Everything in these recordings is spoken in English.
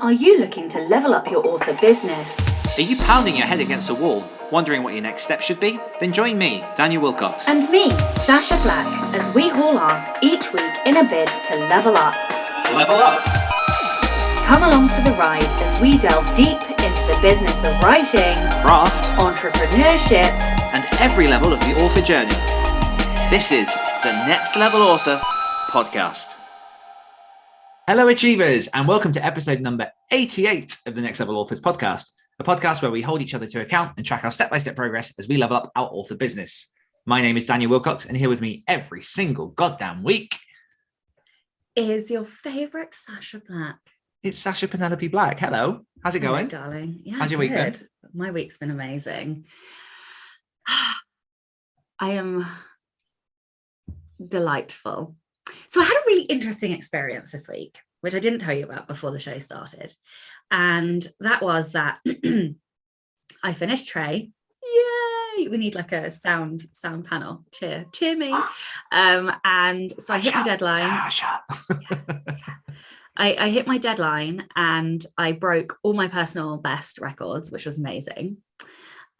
Are you looking to level up your author business? Are you pounding your head against a wall, wondering what your next step should be? Then join me, Daniel Wilcox. And me, Sacha Black, as we haul ass each week in a bid to level up. Level up! Come along for the ride as we delve deep into the business of writing, Craft, entrepreneurship, and every level of the author journey. This is the Next Level Author Podcast. Hello, Achievers, and welcome to episode number 88 of the Next Level Authors Podcast, a podcast where we hold each other to account and track our step-by-step progress as we level up our author business. My name is Daniel Wilcox, and here with me every single goddamn week is your favourite Sacha Black. It's Sacha Penelope Black. Hello, how's it going? Hello, darling. Yeah, how's your week been? My week's been amazing. I am delightful. So I had a really interesting experience this week, which I didn't tell you about before the show started. And that was that I finished Trey. Yay! We need like a sound panel. Cheer me. And so I hit my deadline. I hit my deadline and I broke all my personal best records, which was amazing.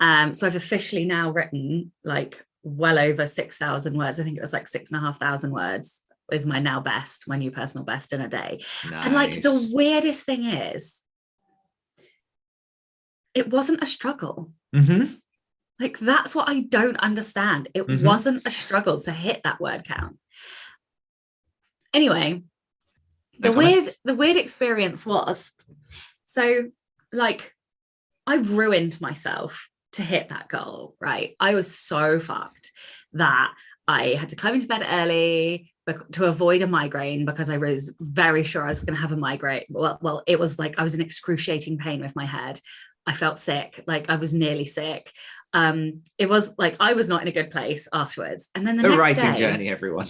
So I've officially now written like well over 6,000 words. I think it was like 6,500 words is my now best, my new personal best in a day. Nice. And like the weirdest thing is, it wasn't a struggle. Mm-hmm. Like that's what I don't understand. It wasn't a struggle to hit that word count. Anyway, the weird experience was, so like I ruined myself to hit that goal, right? I was so fucked that I had to climb into bed early to avoid a migraine because I was very sure I was going to have a migraine. Well, it was like I was in excruciating pain with my head. I felt sick, like I was nearly sick. It was like I was not in a good place afterwards. And then the next writing day, journey, everyone.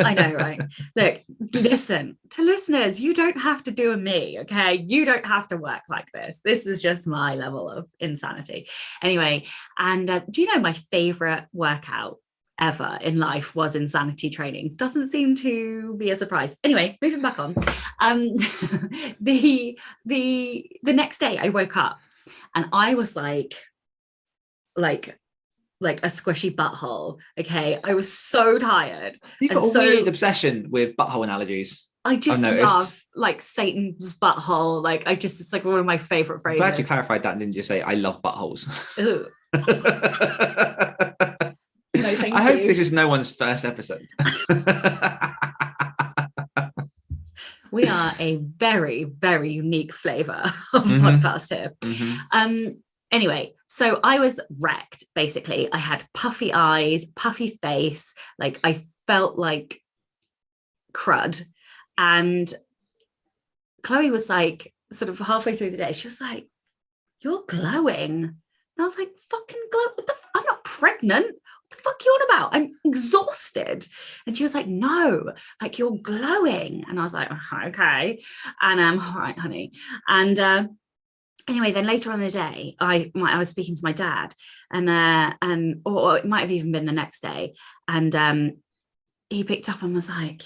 I know, right? Look, listen to listeners. You don't have to do a me, okay? You don't have to work like this. This is just my level of insanity. Anyway, and do you know my favorite workout ever in life was insanity training? Doesn't seem to be a surprise. Anyway, moving back on. The next day I woke up and I was like a squishy butthole. Okay, I was so tired. You've got a weird obsession with butthole analogies. I just love like Satan's butthole. Like it's like one of my favorite phrases. I'm glad you clarified that and didn't just say I love buttholes. Ooh. No, thank I hope you. this is no one's first episode. We are a very, very unique flavour of podcast here. Anyway, so I was wrecked, basically. I had puffy eyes, puffy face, like I felt like crud. And Chloe was like, sort of halfway through the day, she was like, "You're glowing." And I was like, "Fucking glow? I'm not pregnant. What the fuck are you on about? I'm exhausted." And she was like, "No, like you're glowing." And I was like, "Okay." And all right, honey. And anyway, then later on in the day, I was speaking to my dad, or it might have even been the next day, and he picked up and was like,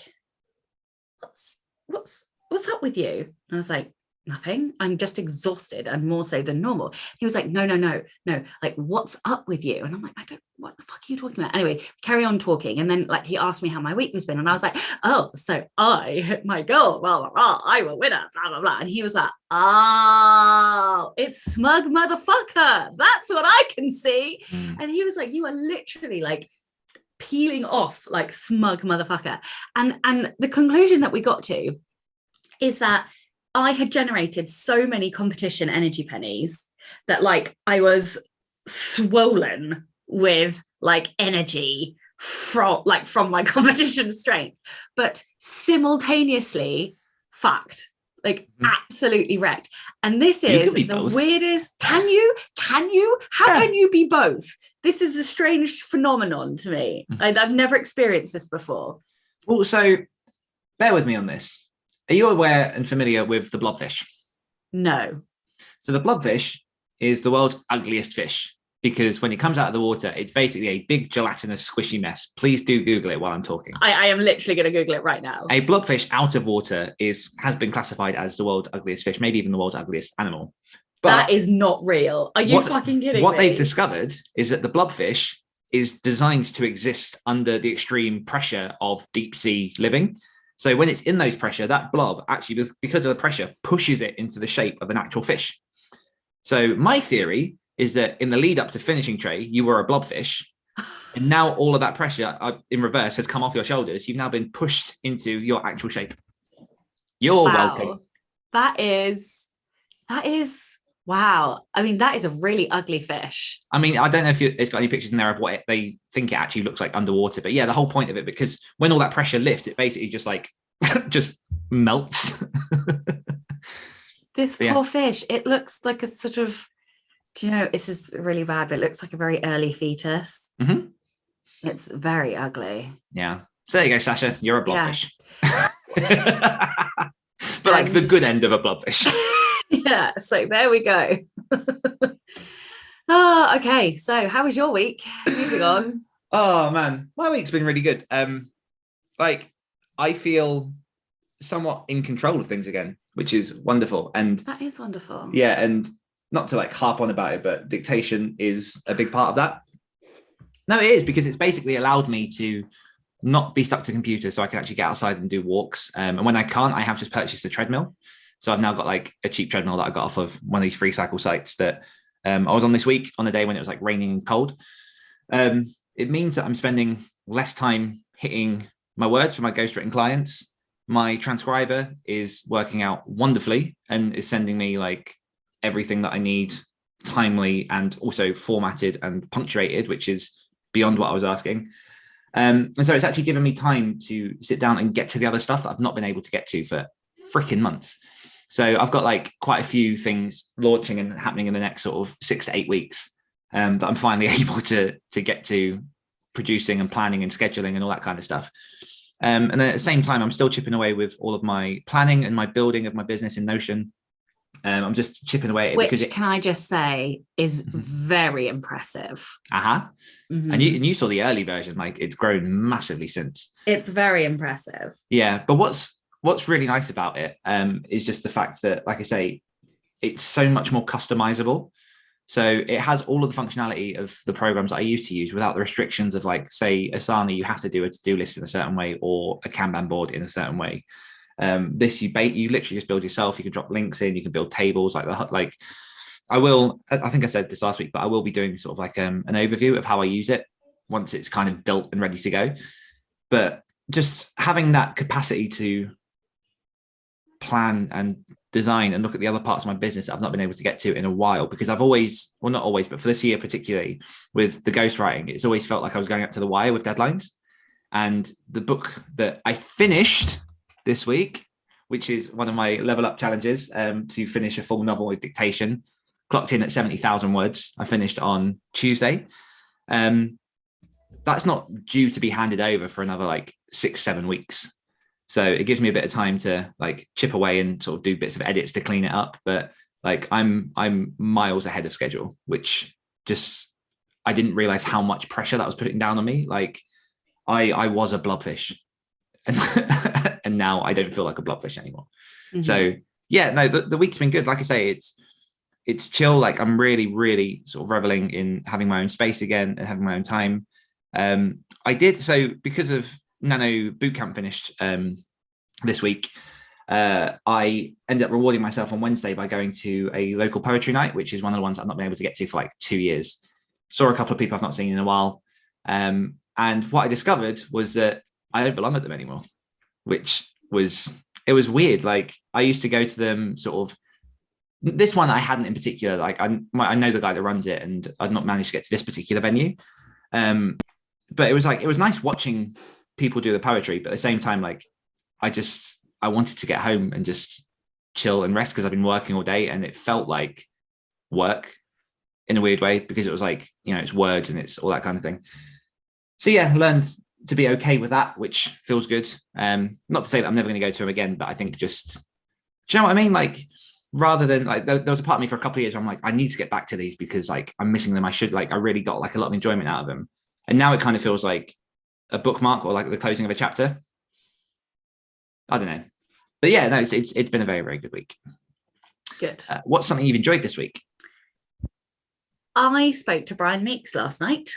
What's up with you?" And I was like, "Nothing. I'm just exhausted and more so than normal." He was like, No. Like, what's up with you? And I'm like, what the fuck are you talking about? Anyway, carry on talking. And then like he asked me how my week was been. And I was like, "Oh, so I hit my goal, blah, blah, blah. I'm a winner, blah, blah, blah." And he was like, "Oh, it's smug motherfucker. That's what I can see." And he was like, "You are literally like peeling off like smug motherfucker." And the conclusion that we got to is that I had generated so many competition energy pennies that like I was swollen with like energy from my competition strength, but simultaneously fucked, like absolutely wrecked. And this is the weirdest. Can you? How can you be both? This is a strange phenomenon to me. I've never experienced this before. Also, bear with me on this. Are you aware and familiar with the blobfish? No. So the blobfish is the world's ugliest fish. because when it comes out of the water, it's basically a big gelatinous squishy mess. Please do Google it while I'm talking. I am literally going to Google it right now. A blobfish out of water has been classified as the world's ugliest fish, maybe even the world's ugliest animal. But that is not real. Are you fucking kidding me? What they've discovered is that the blobfish is designed to exist under the extreme pressure of deep sea living. So when it's in those pressure, that blob actually, because of the pressure, pushes it into the shape of an actual fish. So my theory is that in the lead up to finishing tray, you were a blobfish. And now all of that pressure in reverse has come off your shoulders. You've now been pushed into your actual shape. You're welcome. That is, wow. I mean, that is a really ugly fish. I mean, I don't know if it's got any pictures in there of what they think it actually looks like underwater. But yeah, the whole point of it, because when all that pressure lifts, it basically just like, just melts. This poor fish, it looks like a sort of, do you know, this is really bad, but it looks like a very early fetus. Mm-hmm. It's very ugly. Yeah. So there you go, Sacha. You're a blobfish. Yeah. But like the good end of a blobfish. Yeah. So there we go. Oh, okay. So how was your week? Moving on. Oh man, my week's been really good. Like I feel somewhat in control of things again, which is wonderful. And that is wonderful. Yeah, and not to like harp on about it, but dictation is a big part of that. No, it is, because it's basically allowed me to not be stuck to computer, so I can actually get outside and do walks. And when I can't, I have just purchased a treadmill. So I've now got like a cheap treadmill that I got off of one of these free cycle sites that I was on this week on a day when it was like raining and cold. It means that I'm spending less time hitting my words for my ghostwritten clients. My transcriber is working out wonderfully and is sending me like everything that I need timely and also formatted and punctuated, which is beyond what I was asking. And so it's actually given me time to sit down and get to the other stuff that I've not been able to get to for freaking months. So I've got like quite a few things launching and happening in the next sort of 6 to 8 weeks that I'm finally able to get to producing and planning and scheduling and all that kind of stuff. And then at the same time, I'm still chipping away with all of my planning and my building of my business in Notion. I'm just chipping away at it. Which, can I just say, is very impressive. Mm-hmm. And you saw the early version, like it's grown massively since. It's very impressive. Yeah, but what's really nice about it is just the fact that, like I say, it's so much more customizable. So it has all of the functionality of the programs that I used to use without the restrictions of, like, say, Asana, you have to do a to-do list in a certain way, or a Kanban board in a certain way. This you literally just build yourself. You can drop links in, you can build tables I think I said this last week, but I will be doing sort of like an overview of how I use it once it's kind of built and ready to go. But just having that capacity to plan and design and look at the other parts of my business that I've not been able to get to in a while, because I've always, well, not always, but for this year particularly with the ghostwriting, it's always felt like I was going up to the wire with deadlines. And the book that I finished this week, which is one of my level up challenges, to finish a full novel with dictation, clocked in at 70,000 words. I finished on Tuesday. That's not due to be handed over for another like 6-7 weeks. So it gives me a bit of time to like chip away and sort of do bits of edits to clean it up. But like I'm miles ahead of schedule, which just, I didn't realize how much pressure that was putting down on me. Like I was a blobfish and now I don't feel like a blobfish anymore. Mm-hmm. So yeah, no, the week's been good. Like I say, it's chill. Like I'm really, really sort of reveling in having my own space again and having my own time. I did, so because of Nano Bootcamp finished this week, I ended up rewarding myself on Wednesday by going to a local poetry night, which is one of the ones I've not been able to get to for like 2 years. Saw a couple of people I've not seen in a while. And what I discovered was that I don't belong at them anymore, which was weird. Like I used to go to them sort of, this one I hadn't in particular, like I know the guy that runs it and I'd not managed to get to this particular venue. But it was nice watching people do the poetry, but at the same time, like I wanted to get home and just chill and rest because I've been working all day and it felt like work in a weird way because it was like, you know, it's words and it's all that kind of thing. So yeah, learned to be okay with that, which feels good. Not to say that I'm never going to go to him again, but I think just, do you know what I mean? Like rather than like, there was a part of me for a couple of years where I'm like, I need to get back to these because like I'm missing them. I really got like a lot of enjoyment out of them. And now it kind of feels like a bookmark or like the closing of a chapter. I don't know. But yeah, no, it's been a very, very good week. Good. What's something you've enjoyed this week? I spoke to Brian Meeks last night,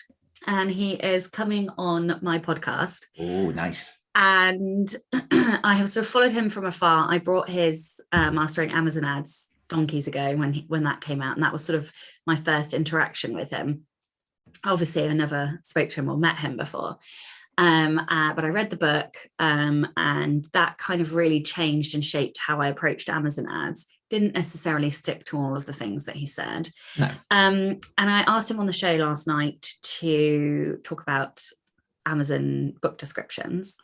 and he is coming on my podcast. Oh, nice. And I have sort of followed him from afar. I brought his Mastering Amazon Ads donkeys ago when that came out, and that was sort of my first interaction with him. Obviously, I never spoke to him or met him before. But I read the book, and that kind of really changed and shaped how I approached Amazon ads. Didn't necessarily stick to all of the things that he said. No. And I asked him on the show last night to talk about Amazon book descriptions.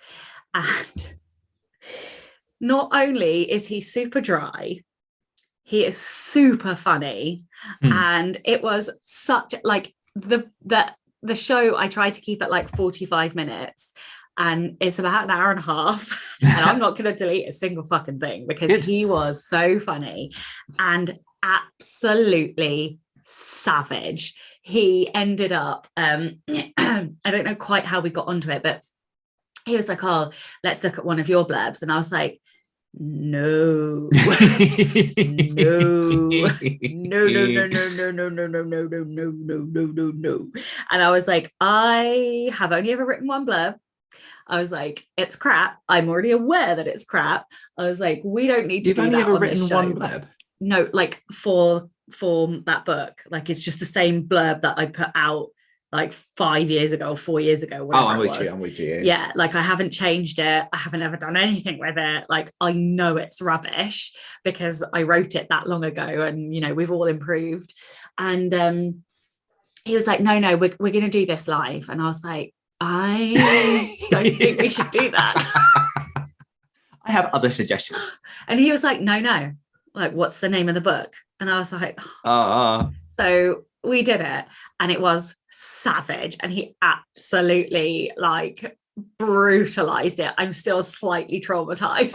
And not only is he super dry, he is super funny. And it was such like the show, I tried to keep it like 45 minutes, and it's about an hour and a half. And I'm not going to delete a single fucking thing because he was so funny and absolutely savage. He ended up, I don't know quite how we got onto it, but he was like, oh, let's look at one of your blurbs. And I was like, no, no. And I was like, I have only ever written one blurb. I was like, it's crap. I'm already aware that it's crap. I was like, we don't need to. You've only ever written one blurb? No, like for that book, like it's just the same blurb that I put out like 5 years ago, 4 years ago. I'm with you. Yeah, like I haven't changed it. I haven't ever done anything with it. Like I know it's rubbish because I wrote it that long ago, and you know we've all improved. And he was like, no, we're going to do this live, and I was like, I don't think we should do that. I have other suggestions. And he was like, no, like what's the name of the book? And I was like, So we did it, and it was savage, and he absolutely like brutalized it. I'm still slightly traumatized.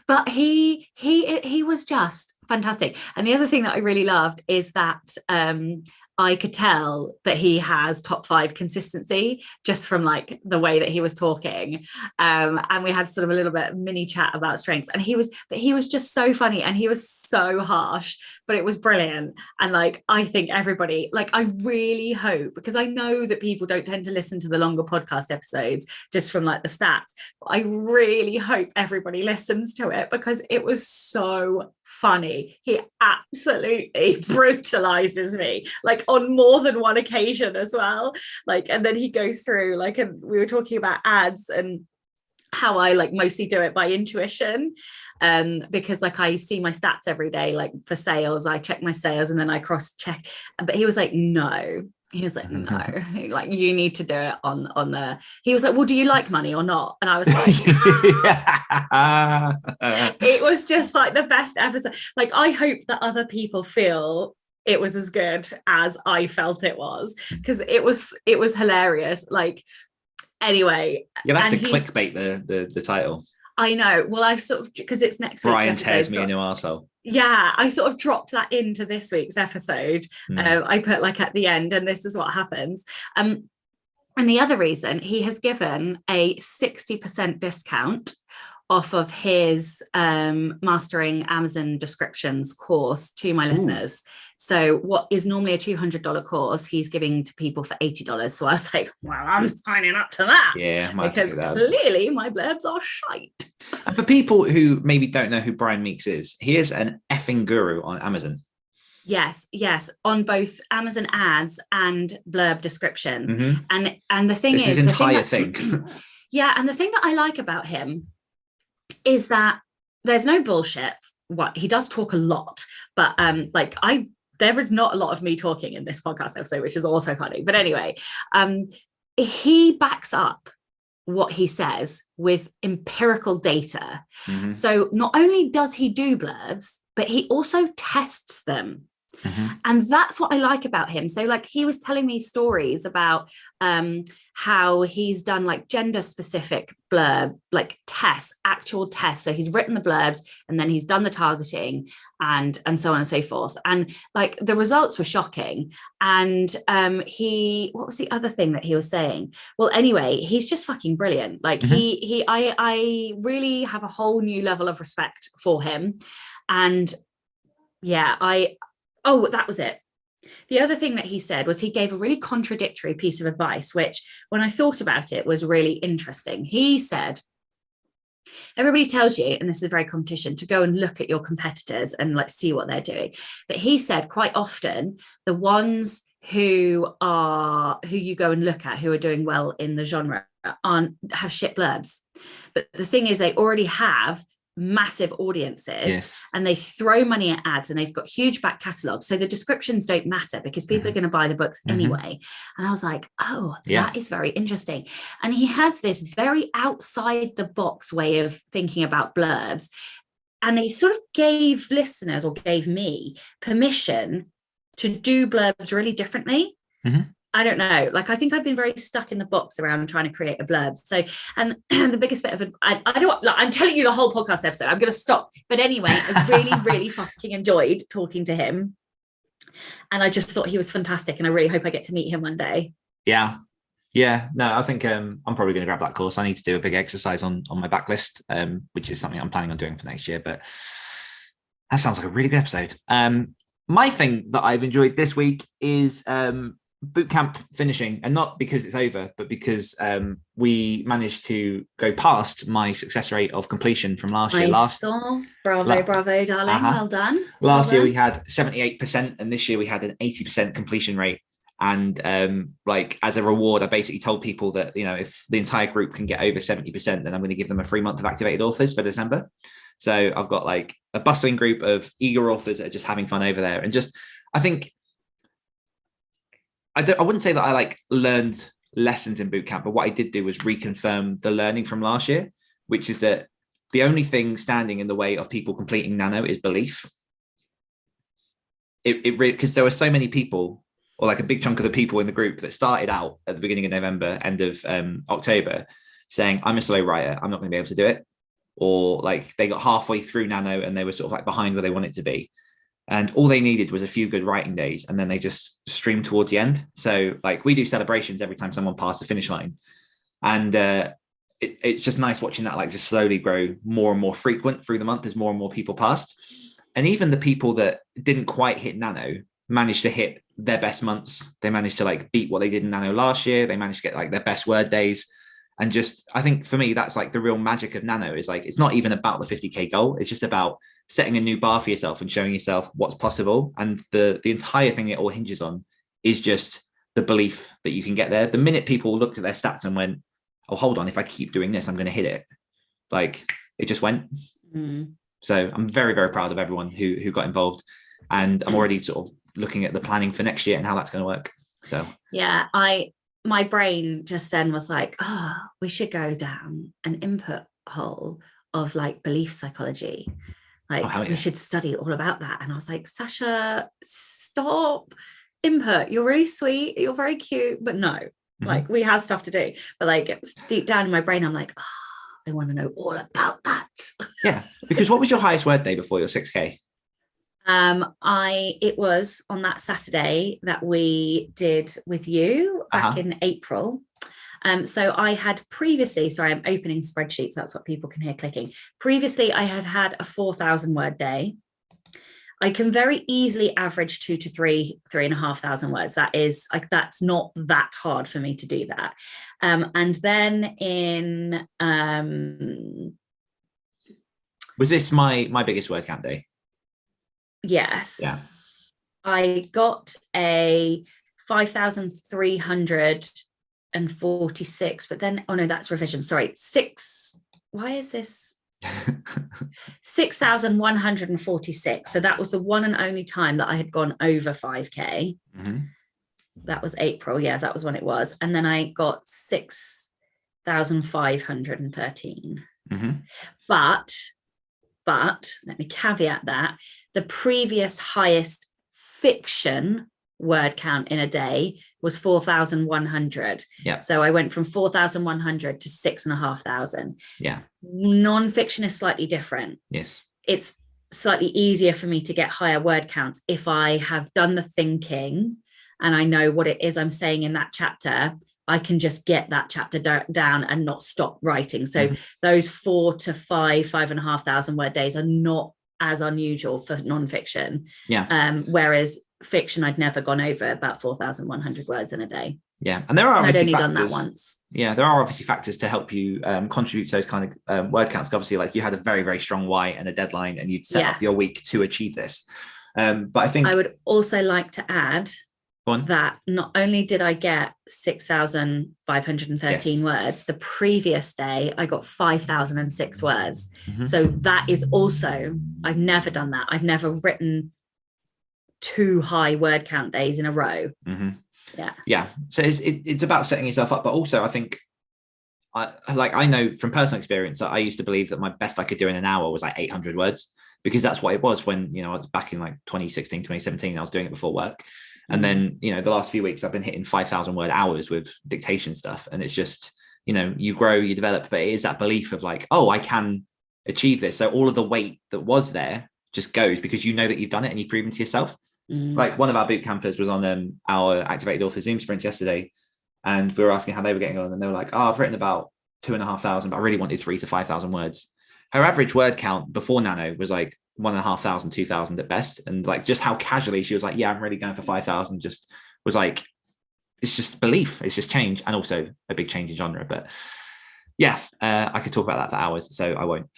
But he was just fantastic. And the other thing that I really loved is that I could tell that he has top 5 consistency just from like the way that he was talking. And we had sort of a little bit of mini chat about strengths, and he was just so funny, and he was so harsh, but it was brilliant. And like, I think everybody, like, I really hope, because I know that people don't tend to listen to the longer podcast episodes just from like the stats, but I really hope everybody listens to it because it was so funny. He absolutely brutalizes me, like on more than one occasion as well. Like, and then he goes through like, and we were talking about ads and how I like mostly do it by intuition, because like I see my stats every day, like for sales, I check my sales and then I cross check. But he was like, no. He was like, no, like you need to do it on the. He was like, well, do you like money or not? And I was like, it was just like the best episode. Like, I hope that other people feel it was as good as I felt it was, because it was hilarious. Like, anyway, you'll have to clickbait the title. I know. Well, I sort of, because it's next week. Brian tears me a new arsehole. Yeah, I sort of dropped that into this week's episode. I put like at the end, and this is what happens. And the other reason, he has given a 60% discount off of his Mastering Amazon Descriptions course to my listeners. So what is normally a $200 course, he's giving to people for $80. So I was like, well, I'm signing up to that. Yeah, because clearly my blurbs are shite. And for people who maybe don't know who Brian Meeks is, he is an effing guru on Amazon. Yes, on both Amazon ads and blurb descriptions. And the thing is, his entire thing. Yeah, and the thing that I like about him is that there's no bullshit. What he does talk a lot, but there is not a lot of me talking in this podcast episode, which is also funny. But anyway, he backs up what he says with empirical data. So not only does he do blurbs, but he also tests them. And that's what I like about him. So like he was telling me stories about how he's done like gender specific blurb, like tests, actual tests. So he's written the blurbs and then he's done the targeting and so on and so forth. And like the results were shocking. And what was the other thing that he was saying? Well, anyway, he's just fucking brilliant. Like I really have a whole new level of respect for him. And yeah, that was it. The other thing that he said was he gave a really contradictory piece of advice, which when I thought about it was really interesting. He said, everybody tells you, and this is a very competition, to go and look at your competitors and like see what they're doing. But he said quite often the ones who you go and look at who are doing well in the genre have shit blurbs. But the thing is they already have massive audiences and they throw money at ads and they've got huge back catalogs, so the descriptions don't matter because people are going to buy the books anyway. And I was like, that is very interesting. And he has this very outside the box way of thinking about blurbs, and he sort of gave listeners, or gave me, permission to do blurbs really differently. I don't know. Like, I think I've been very stuck in the box around trying to create a blurb. So, and the biggest bit of I don't, like, I'm telling you the whole podcast episode, I'm going to stop. But anyway, I really, really fucking enjoyed talking to him. And I just thought he was fantastic. And I really hope I get to meet him one day. Yeah. No, I think I'm probably going to grab that course. I need to do a big exercise on my backlist, which is something I'm planning on doing for next year. But that sounds like a really good episode. My thing that I've enjoyed this week is bootcamp finishing, and not because it's over, but because we managed to go past my success rate of completion from last year. Bravo, darling. Well done. Last year we had 78%, and this year we had an 80% completion rate. And like, as a reward, I basically told people that, you know, if the entire group can get over 70%, then I'm going to give them a free month of activated authors for December. So I've got like a bustling group of eager authors that are just having fun over there. And just, I think, I wouldn't say that I like learned lessons in bootcamp, but what I did do was reconfirm the learning from last year, which is that the only thing standing in the way of people completing Nano is belief. Because there were so many people, or like a big chunk of the people in the group that started out at the beginning of November, end of October, saying, I'm a slow writer, I'm not going to be able to do it. Or like they got halfway through Nano and they were sort of like behind where they wanted to be. And all they needed was a few good writing days, and then they just streamed towards the end. So like we do celebrations every time someone passed the finish line. And it's just nice watching that like just slowly grow more and more frequent through the month as more and more people passed. And even the people that didn't quite hit Nano managed to hit their best months. They managed to like beat what they did in Nano last year. They managed to get like their best word days. And just, I think for me, that's like the real magic of Nano, is like, it's not even about the 50K goal. It's just about setting a new bar for yourself and showing yourself what's possible. And the entire thing it all hinges on is just the belief that you can get there. The minute people looked at their stats and went, oh, hold on, if I keep doing this, I'm going to hit it. Like, it just went. So I'm very, very proud of everyone who got involved. And I'm already sort of looking at the planning for next year and how that's going to work. So yeah, my brain just then was like, we should go down an input hole of like belief psychology. Like we should study all about that. And I was like, Sacha, stop. Input, you're really sweet, you're very cute, but no, like we have stuff to do. But like deep down in my brain, I'm like, I want to know all about that. Yeah, because what was your highest word day before your 6K? It was on that Saturday that we did with you back in April. So I had previously, sorry, I'm opening spreadsheets. That's what people can hear clicking. Previously, I had a 4,000 word day. I can very easily average 2 to 3,500 words. That is like, that's not that hard for me to do that. And then in, was this my biggest word count day? Yes. Yeah. I got a 5,346, but then, oh no, that's revision. Sorry. Why is this? 6,146. So that was the one and only time that I had gone over 5K. That was April. Yeah, that was when it was. And then I got 6,513. But let me caveat that the previous highest fiction word count in a day was 4,100. Yeah. So I went from 4,100 to 6,500. Yeah. Non-fiction is slightly different. Yes. It's slightly easier for me to get higher word counts if I have done the thinking and I know what it is I'm saying in that chapter. I can just get that chapter down and not stop writing. So those 4 to 5,500 word days are not as unusual for non-fiction. Yeah. Whereas fiction, I'd never gone over about 4,100 words in a day. Yeah, and there are I'd only factors, done that once. Yeah, there are obviously factors to help you contribute to those kind of word counts. Obviously, like you had a very, very strong why and a deadline, and you'd set up your week to achieve this. But I think I would also like to add that not only did I get 6,513 words, the previous day I got 5,006 words. So that is also, I've never done that. I've never written 2 high word count days in a row. Yeah. So it's about setting yourself up, but also I think I know from personal experience that I used to believe that my best I could do in an hour was like 800 words, because that's what it was when, I was back in like 2016, 2017, I was doing it before work. And then, the last few weeks I've been hitting 5,000 word hours with dictation stuff. And it's just, you grow, you develop, but it is that belief of like, oh, I can achieve this. So all of the weight that was there just goes because you know that you've done it and you've proven to yourself. Like one of our boot campers was on our activated author Zoom sprints yesterday, and we were asking how they were getting on, and they were like, "Oh, I've written about 2,500, but I really wanted 3,000 to 5,000 words." Her average word count before Nano was like 1,500, 2,000 at best, and like just how casually she was like, "Yeah, I'm really going for 5,000." Just was like, it's just belief, it's just change, and also a big change in genre. But yeah, I could talk about that for hours, so I won't.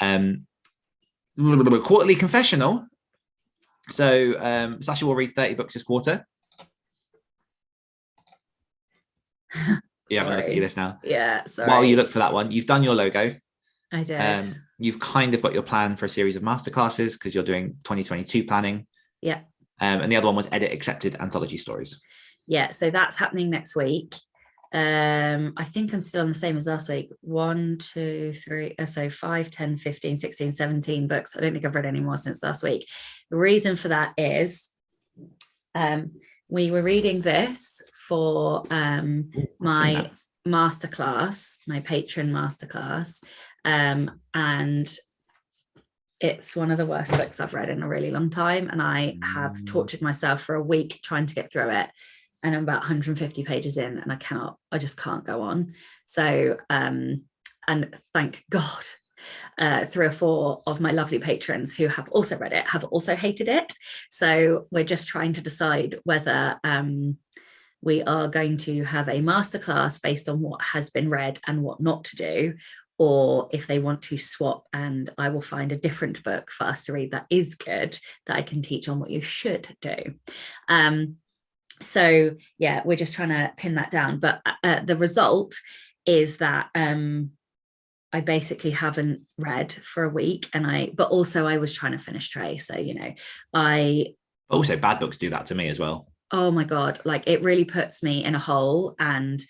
Quarterly confessional. So Sacha will read 30 books this quarter. Yeah, I'm going to look at your list now. Yeah, sorry. While you look for that one, you've done your logo. I did. You've kind of got your plan for a series of masterclasses because you're doing 2022 planning. Yeah. And the other one was edit accepted anthology stories. Yeah, so that's happening next week. I think I'm still on the same as last week. 1, 2, 3, so 5, 10, 15, 16, 17 books. I don't think I've read any more since last week. The reason for that is we were reading this for my masterclass, my patron masterclass, and it's one of the worst books I've read in a really long time, and I have tortured myself for a week trying to get through it. And I'm about 150 pages in, and I just can't go on. So, and thank God, 3 or 4 of my lovely patrons who have also read it have also hated it. So we're just trying to decide whether we are going to have a masterclass based on what has been read and what not to do, or if they want to swap, and I will find a different book for us to read that is good, that I can teach on what you should do. So yeah, we're just trying to pin that down. But the result is that I basically haven't read for a week, but also I was trying to finish Trey. So, also bad books do that to me as well. Oh my God. Like it really puts me in a hole, and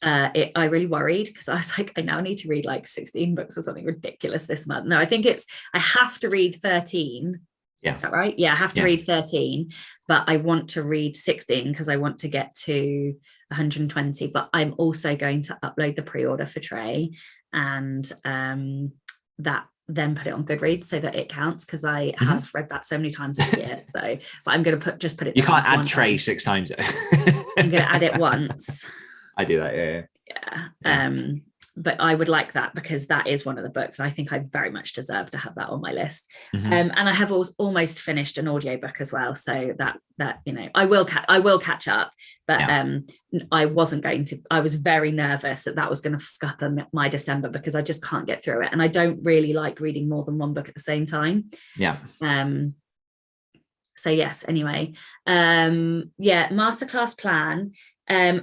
I really worried because I was like, I now need to read like 16 books or something ridiculous this month. No, I think I have to read 13. Yeah. Is that right? Yeah, I have to read 13, but I want to read 16 because I want to get to 120. But I'm also going to upload the pre-order for Trey, and that then put it on Goodreads so that it counts, because I have read that so many times this year. So, but I'm going to put it. You can't add Trey 6 times. I'm going to add it once. I do that. Yeah. But I would like that because that is one of the books I think I very much deserve to have that on my list. And I have almost finished an audiobook as well, so that I will catch up, but I wasn't going to. I was very nervous that was going to scupper my December because I just can't get through it, and I don't really like reading more than one book at the same time. So yes, anyway, masterclass plan.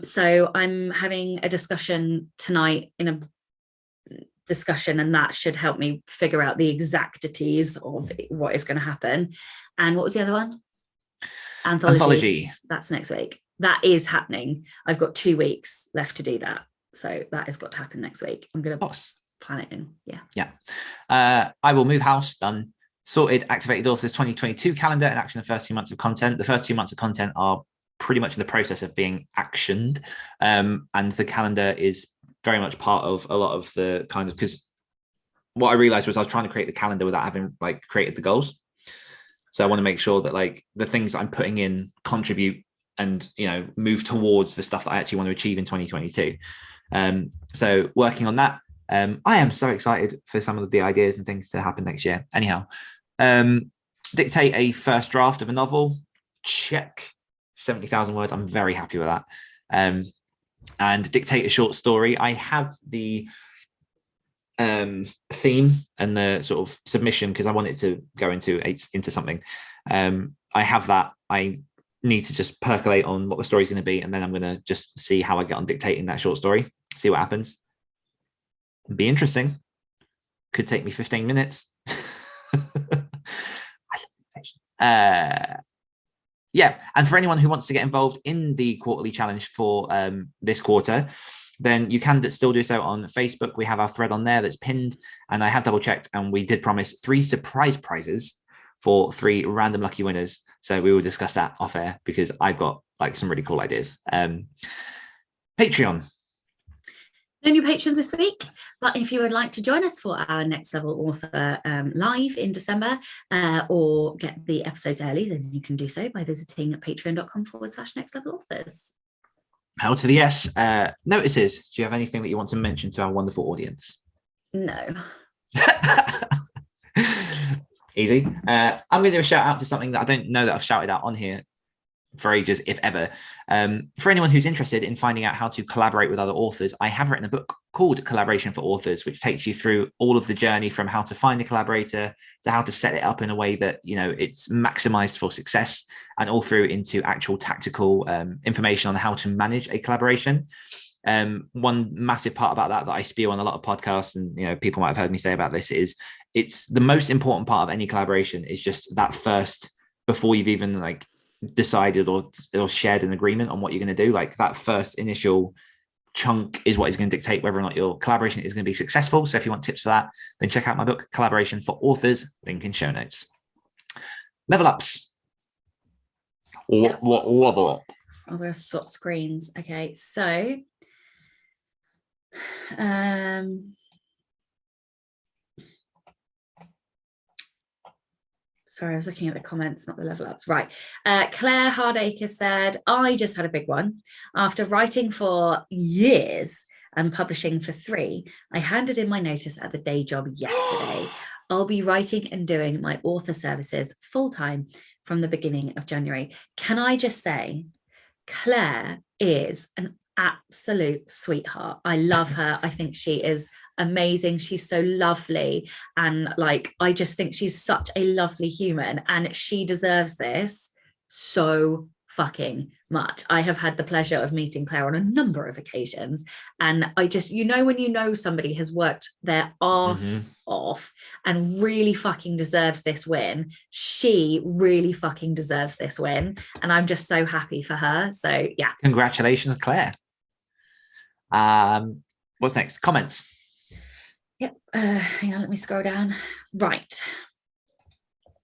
So I'm having a discussion tonight and that should help me figure out the exactities of what is going to happen. And what was the other one? Anthology. That's next week. That is happening. I've got 2 weeks left to do that. So that has got to happen next week. I'm going to plan it in. Yeah. I will move house. Done. sorted Activated Authors 2022 calendar and action the first 2 months of content. The first 2 months of content are pretty much in the process of being actioned. And the calendar is very much part of a lot of the kind of, because what I realized was I was trying to create the calendar without having like created the goals. So I want to make sure that like the things I'm putting in contribute and, you know, move towards the stuff that I actually want to achieve in 2022. So working on that. I am so excited for some of the ideas and things to happen next year. Anyhow, dictate a first draft of a novel. Check. 70,000 words. I'm very happy with that. And dictate a short story. I have the theme and the sort of submission because I want it to go into something. I have that. I need to just percolate on what the story is going to be, and then I'm going to just see how I get on dictating that short story, see what happens. It'd be interesting. Could take me 15 minutes. Yeah, and for anyone who wants to get involved in the quarterly challenge for this quarter, then you can still do so on Facebook. We have our thread on there that's pinned, and I have double checked, and we did promise 3 surprise prizes for 3 random lucky winners. So we will discuss that off air because I've got like some really cool ideas. Patreon. No new patrons this week, but if you would like to join us for our Next Level Author live in December or get the episodes early, then you can do so by visiting patreon.com/nextlevelauthors. How to the yes. Notices. Do you have anything that you want to mention to our wonderful audience? No. Easy. I'm going to do a shout out to something that I don't know that I've shouted out on here for ages, if ever. For anyone who's interested in finding out how to collaborate with other authors, I have written a book called Collaboration for Authors, which takes you through all of the journey from how to find a collaborator to how to set it up in a way that, you know, it's maximized for success, and all through into actual tactical information on how to manage a collaboration. One massive part about that I spew on a lot of podcasts, and, you know, people might have heard me say about this, is it's the most important part of any collaboration is just that first, before you've even like decided or shared an agreement on what you're going to do, like that first initial chunk is what is going to dictate whether or not your collaboration is going to be successful. So if you want tips for that, then check out my book, Collaboration for Authors, link in show notes. Level ups. Level up. I'm going to swap screens. Okay, so sorry, I was looking at the comments, not the level ups. Right. Claire Hardacre said, I just had a big one. After writing for years and publishing for 3, I handed in my notice at the day job yesterday. I'll be writing and doing my author services full-time from the beginning of January. Can I just say, Claire is an absolute sweetheart. I love her. I think she is amazing. She's so lovely, and like I just think she's such a lovely human, and she deserves this so fucking much. I have had the pleasure of meeting Claire on a number of occasions, and I just, you know, when you know somebody has worked their arse off and really fucking deserves this win, she really fucking deserves this win, and I'm just so happy for her. So yeah, congratulations, Claire. What's next? Comments. Yep. Hang on, let me scroll down. Right.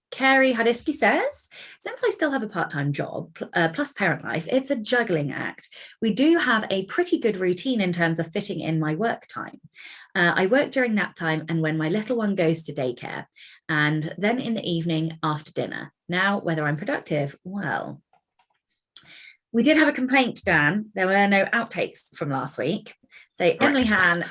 Carrie Hadiski says, since I still have a part-time job plus parent life, it's a juggling act. We do have a pretty good routine in terms of fitting in my work time. I work during nap time and when my little one goes to daycare, and then in the evening after dinner. Now, whether I'm productive, well, we did have a complaint, Dan. There were no outtakes from last week. So correct. Emily Han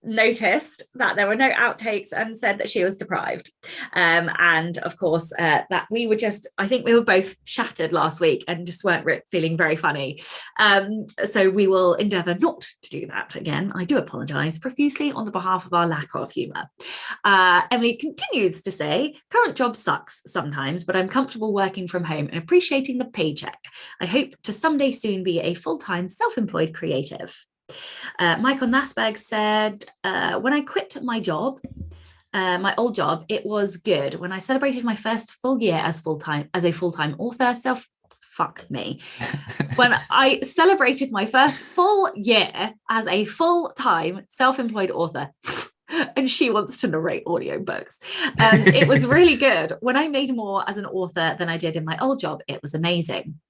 noticed that there were no outtakes and said that she was deprived. And of course, that we were just, I think we were both shattered last week and just weren't feeling very funny. So we will endeavour not to do that again. I do apologise profusely on the behalf of our lack of humour. Emily continues to say, current job sucks sometimes, but I'm comfortable working from home and appreciating the paycheck. I hope to someday soon be a full-time self-employed creative. Michael Nasberg said, when I quit my job, my old job, it was good. When I celebrated my first full year as a full-time author, when I celebrated my first full year as a full-time self-employed author, and she wants to narrate audiobooks. It was really good. When I made more as an author than I did in my old job, it was amazing.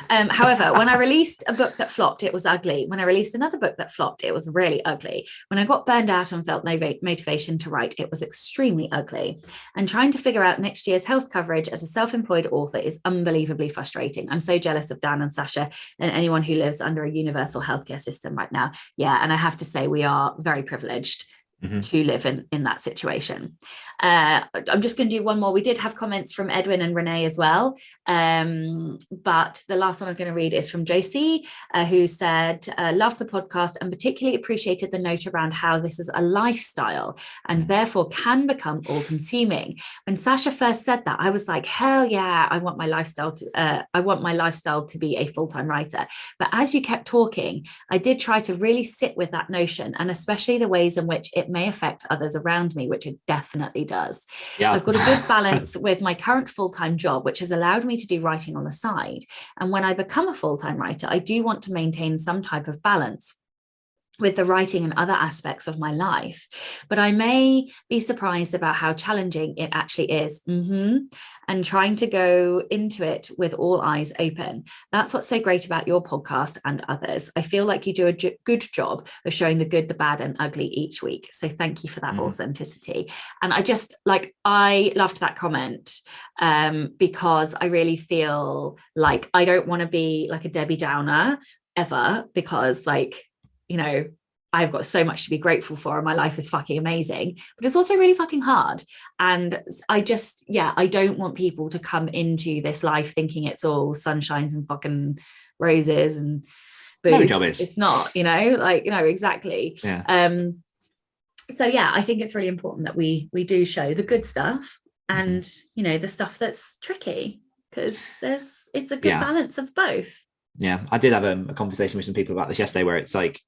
However, when I released a book that flopped, it was ugly. When I released another book that flopped, it was really ugly. When I got burned out and felt no motivation to write, it was extremely ugly. And trying to figure out next year's health coverage as a self-employed author is unbelievably frustrating. I'm so jealous of Dan and Sacha and anyone who lives under a universal healthcare system right now. Yeah, and I have to say we are very privileged to live in that situation. I'm just going to do one more. We did have comments from Edwin and Renee as well, but the last one I'm going to read is from Josie, who said, loved the podcast and particularly appreciated the note around how this is a lifestyle and therefore can become all-consuming. When Sacha first said that, I was like, hell yeah, I want my lifestyle to be a full-time writer. But as you kept talking, I did try to really sit with that notion, and especially the ways in which it may affect others around me, which it definitely does. Yeah. I've got a good balance with my current full-time job, which has allowed me to do writing on the side. And when I become a full-time writer, I do want to maintain some type of balance with the writing and other aspects of my life, but I may be surprised about how challenging it actually is. And trying to go into it with all eyes open. That's what's so great about your podcast and others. I feel like you do a good job of showing the good, the bad and ugly each week. So thank you for that authenticity. And I loved that comment because I really feel like I don't want to be like a Debbie Downer ever, because I've got so much to be grateful for and my life is fucking amazing, but it's also really fucking hard. And I don't want people to come into this life thinking it's all sunshines and fucking roses and boobs. No job is. It's not, exactly. Yeah. So yeah, I think it's really important that we do show the good stuff and, the stuff that's tricky, because it's a good balance of both. Yeah. I did have a conversation with some people about this yesterday, where it's like,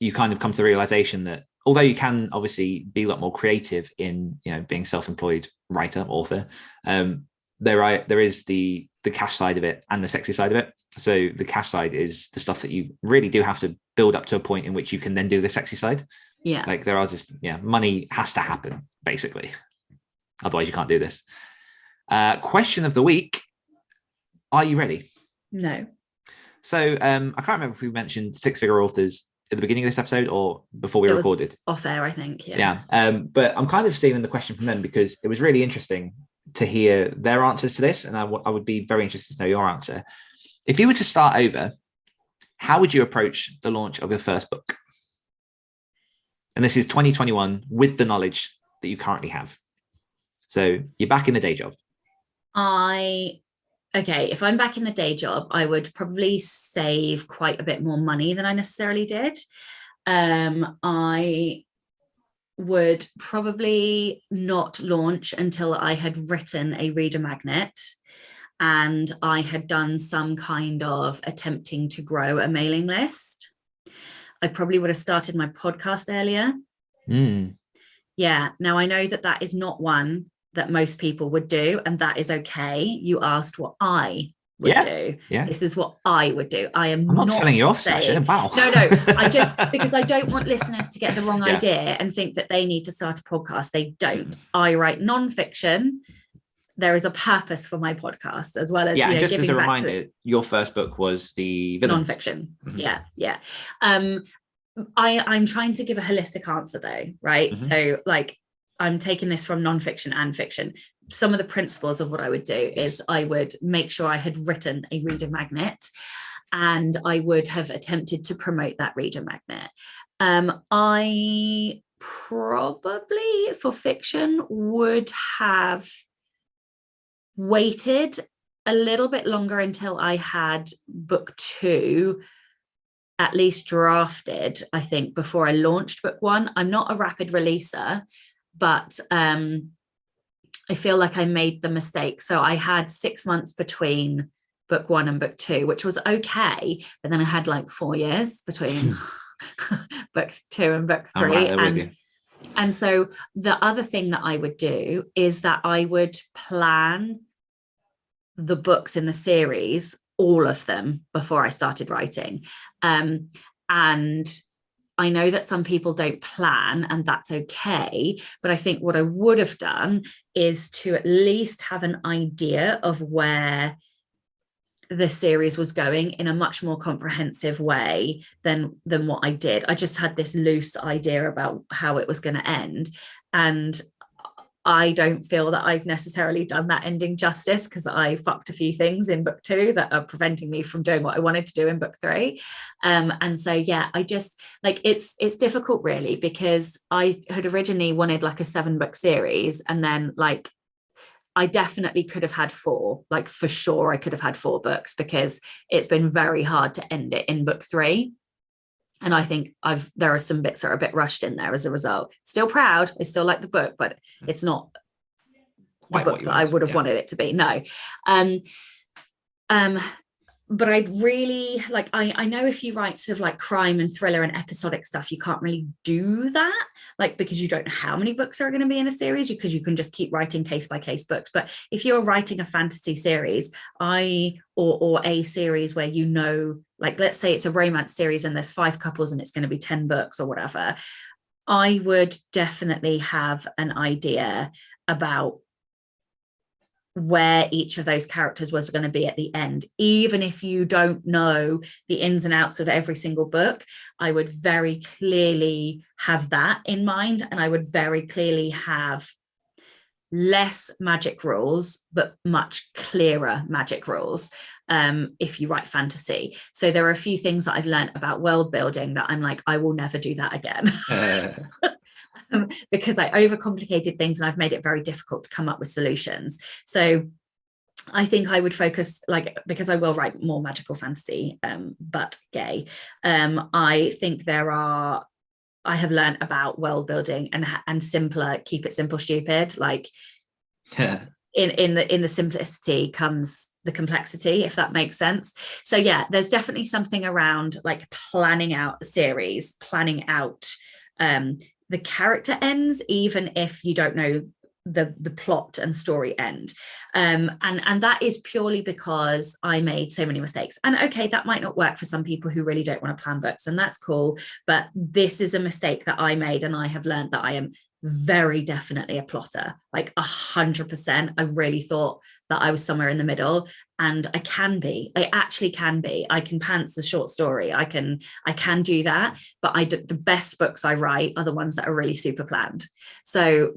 you kind of come to the realization that although you can obviously be a lot more creative in, being self-employed writer, author, there is the cash side of it and the sexy side of it. So the cash side is the stuff that you really do have to build up to a point in which you can then do the sexy side. Yeah. Like there are just, money has to happen basically. Otherwise you can't do this. Question of the week. Are you ready? No. So I can't remember if we mentioned six-figure authors at the beginning of this episode or before we recorded. Off air, I think. Yeah. But I'm kind of stealing the question from them because it was really interesting to hear their answers to this. And I would be very interested to know your answer. If you were to start over, how would you approach the launch of your first book? And this is 2021 with the knowledge that you currently have. So you're back in the day job. Okay, if I'm back in the day job, I would probably save quite a bit more money than I necessarily did. I would probably not launch until I had written a reader magnet and I had done some kind of attempting to grow a mailing list. I probably would have started my podcast earlier. Yeah, now I know that is not one that most people would do, and that is okay. You asked what I would do. Yeah. This is what I would do. I'm not telling you off, Sacha. Wow. No, I just, because I don't want listeners to get the wrong idea and think that they need to start a podcast. They don't. I write non-fiction. There is a purpose for my podcast, as well as just as a reminder, your first book was the villains. Non-fiction. Yeah. I'm trying to give a holistic answer though, right? So I'm taking this from non-fiction and fiction. Some of the principles of what I would do is I would make sure I had written a reader magnet and I would have attempted to promote that reader magnet. I probably, for fiction, would have waited a little bit longer until I had book 2 at least drafted, I think, before I launched book 1. I'm not a rapid releaser, but I feel like I made the mistake. So I had 6 months between book 1 and book 2, which was okay. But then I had 4 years between book 2 and book 3. Right, and so the other thing that I would do is that I would plan the books in the series, all of them, before I started writing. And I know that some people don't plan, and that's okay. But I think what I would have done is to at least have an idea of where the series was going in a much more comprehensive way than what I did. I just had this loose idea about how it was going to end. And I don't feel that I've necessarily done that ending justice, because I fucked a few things in book 2 that are preventing me from doing what I wanted to do in book 3. And so, yeah, I just like, it's difficult really, because I had originally wanted like a 7-book series, and then like, I definitely could have had 4, like for sure I could have had 4 books, because it's been very hard to end it in book 3. And I think there are some bits that are a bit rushed in there as a result. Still proud, I still like the book, but it's not the book that I would have wanted it to be. No. But I'd really like, I know if you write sort of like crime and thriller and episodic stuff, you can't really do that, like, because you don't know how many books are going to be in a series, because you can just keep writing case by case books. But if you're writing a fantasy series, or a series where, you know, like, let's say it's a romance series and there's 5 couples and it's going to be 10 books or whatever, I would definitely have an idea about where each of those characters was going to be at the end. Even if you don't know the ins and outs of every single book, I would very clearly have that in mind, and I would very clearly have less magic rules, but much clearer magic rules, if you write fantasy. So there are a few things that I've learned about world building that I'm like, I will never do that again. Because I overcomplicated things, and I've made it very difficult to come up with solutions. So I think I would focus, like, because I will write more magical fantasy, but gay. I think I have learned about world building and simpler, keep it simple, stupid. Like, in the simplicity comes the complexity, if that makes sense. So yeah, there's definitely something around like planning out a series, planning out the character ends, even if you don't know the plot and story end. And that is purely because I made so many mistakes. And okay, that might not work for some people who really don't want to plan books, and that's cool. But this is a mistake that I made, and I have learned that I am very definitely a plotter, like 100%. I really thought that I was somewhere in the middle, and I actually can be. I can pants a short story. I can do that, but the best books I write are the ones that are really super planned. So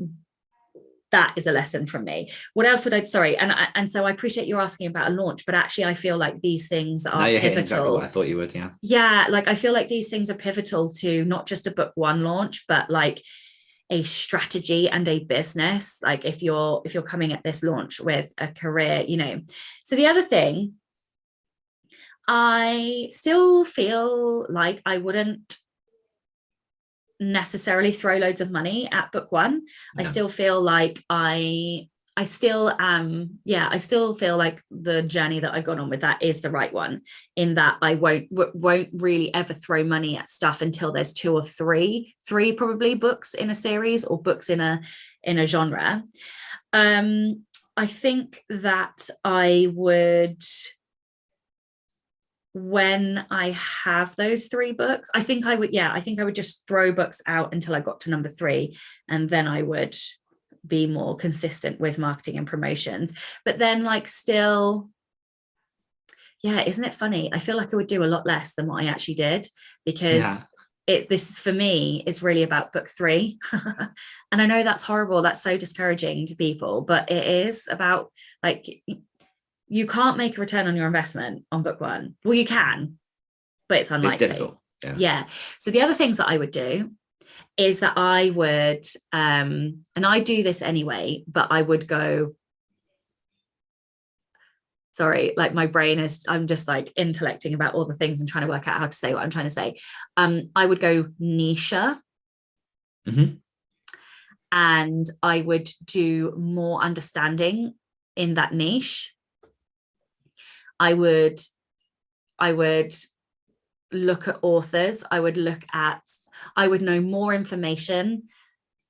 that is a lesson from me. What else would and so I appreciate you asking about a launch, but actually I feel like these things are pivotal. Exactly what I thought you would. Yeah, like I feel like these things are pivotal to not just a book 1 launch, but like a strategy and a business, like if you're coming at this launch with a career, you know. So the other thing, I still feel like I wouldn't necessarily throw loads of money at book 1. I still feel like I still feel like the journey that I've gone on with that is the right one, in that I won't really ever throw money at stuff until there's 2 or 3 probably books in a series, or books in a genre. I think that I would, when I have those 3 books, I think I would just throw books out until I got to number 3, and then I would be more consistent with marketing and promotions. But then, like, still, yeah, isn't it funny? I feel like I would do a lot less than what I actually did, because this for me is really about book 3. And I know that's horrible, that's so discouraging to people, but it is about, like, you can't make a return on your investment on book 1. Well, you can, but it's unlikely. It's difficult. Yeah. So the other things that I would do is that I would, and I do this anyway, but I would go, sorry, like my brain is, I'm just like intellecting about all the things and trying to work out how to say what I'm trying to say. I would go niche. And I would do more understanding in that niche. I would look at authors. I would know more information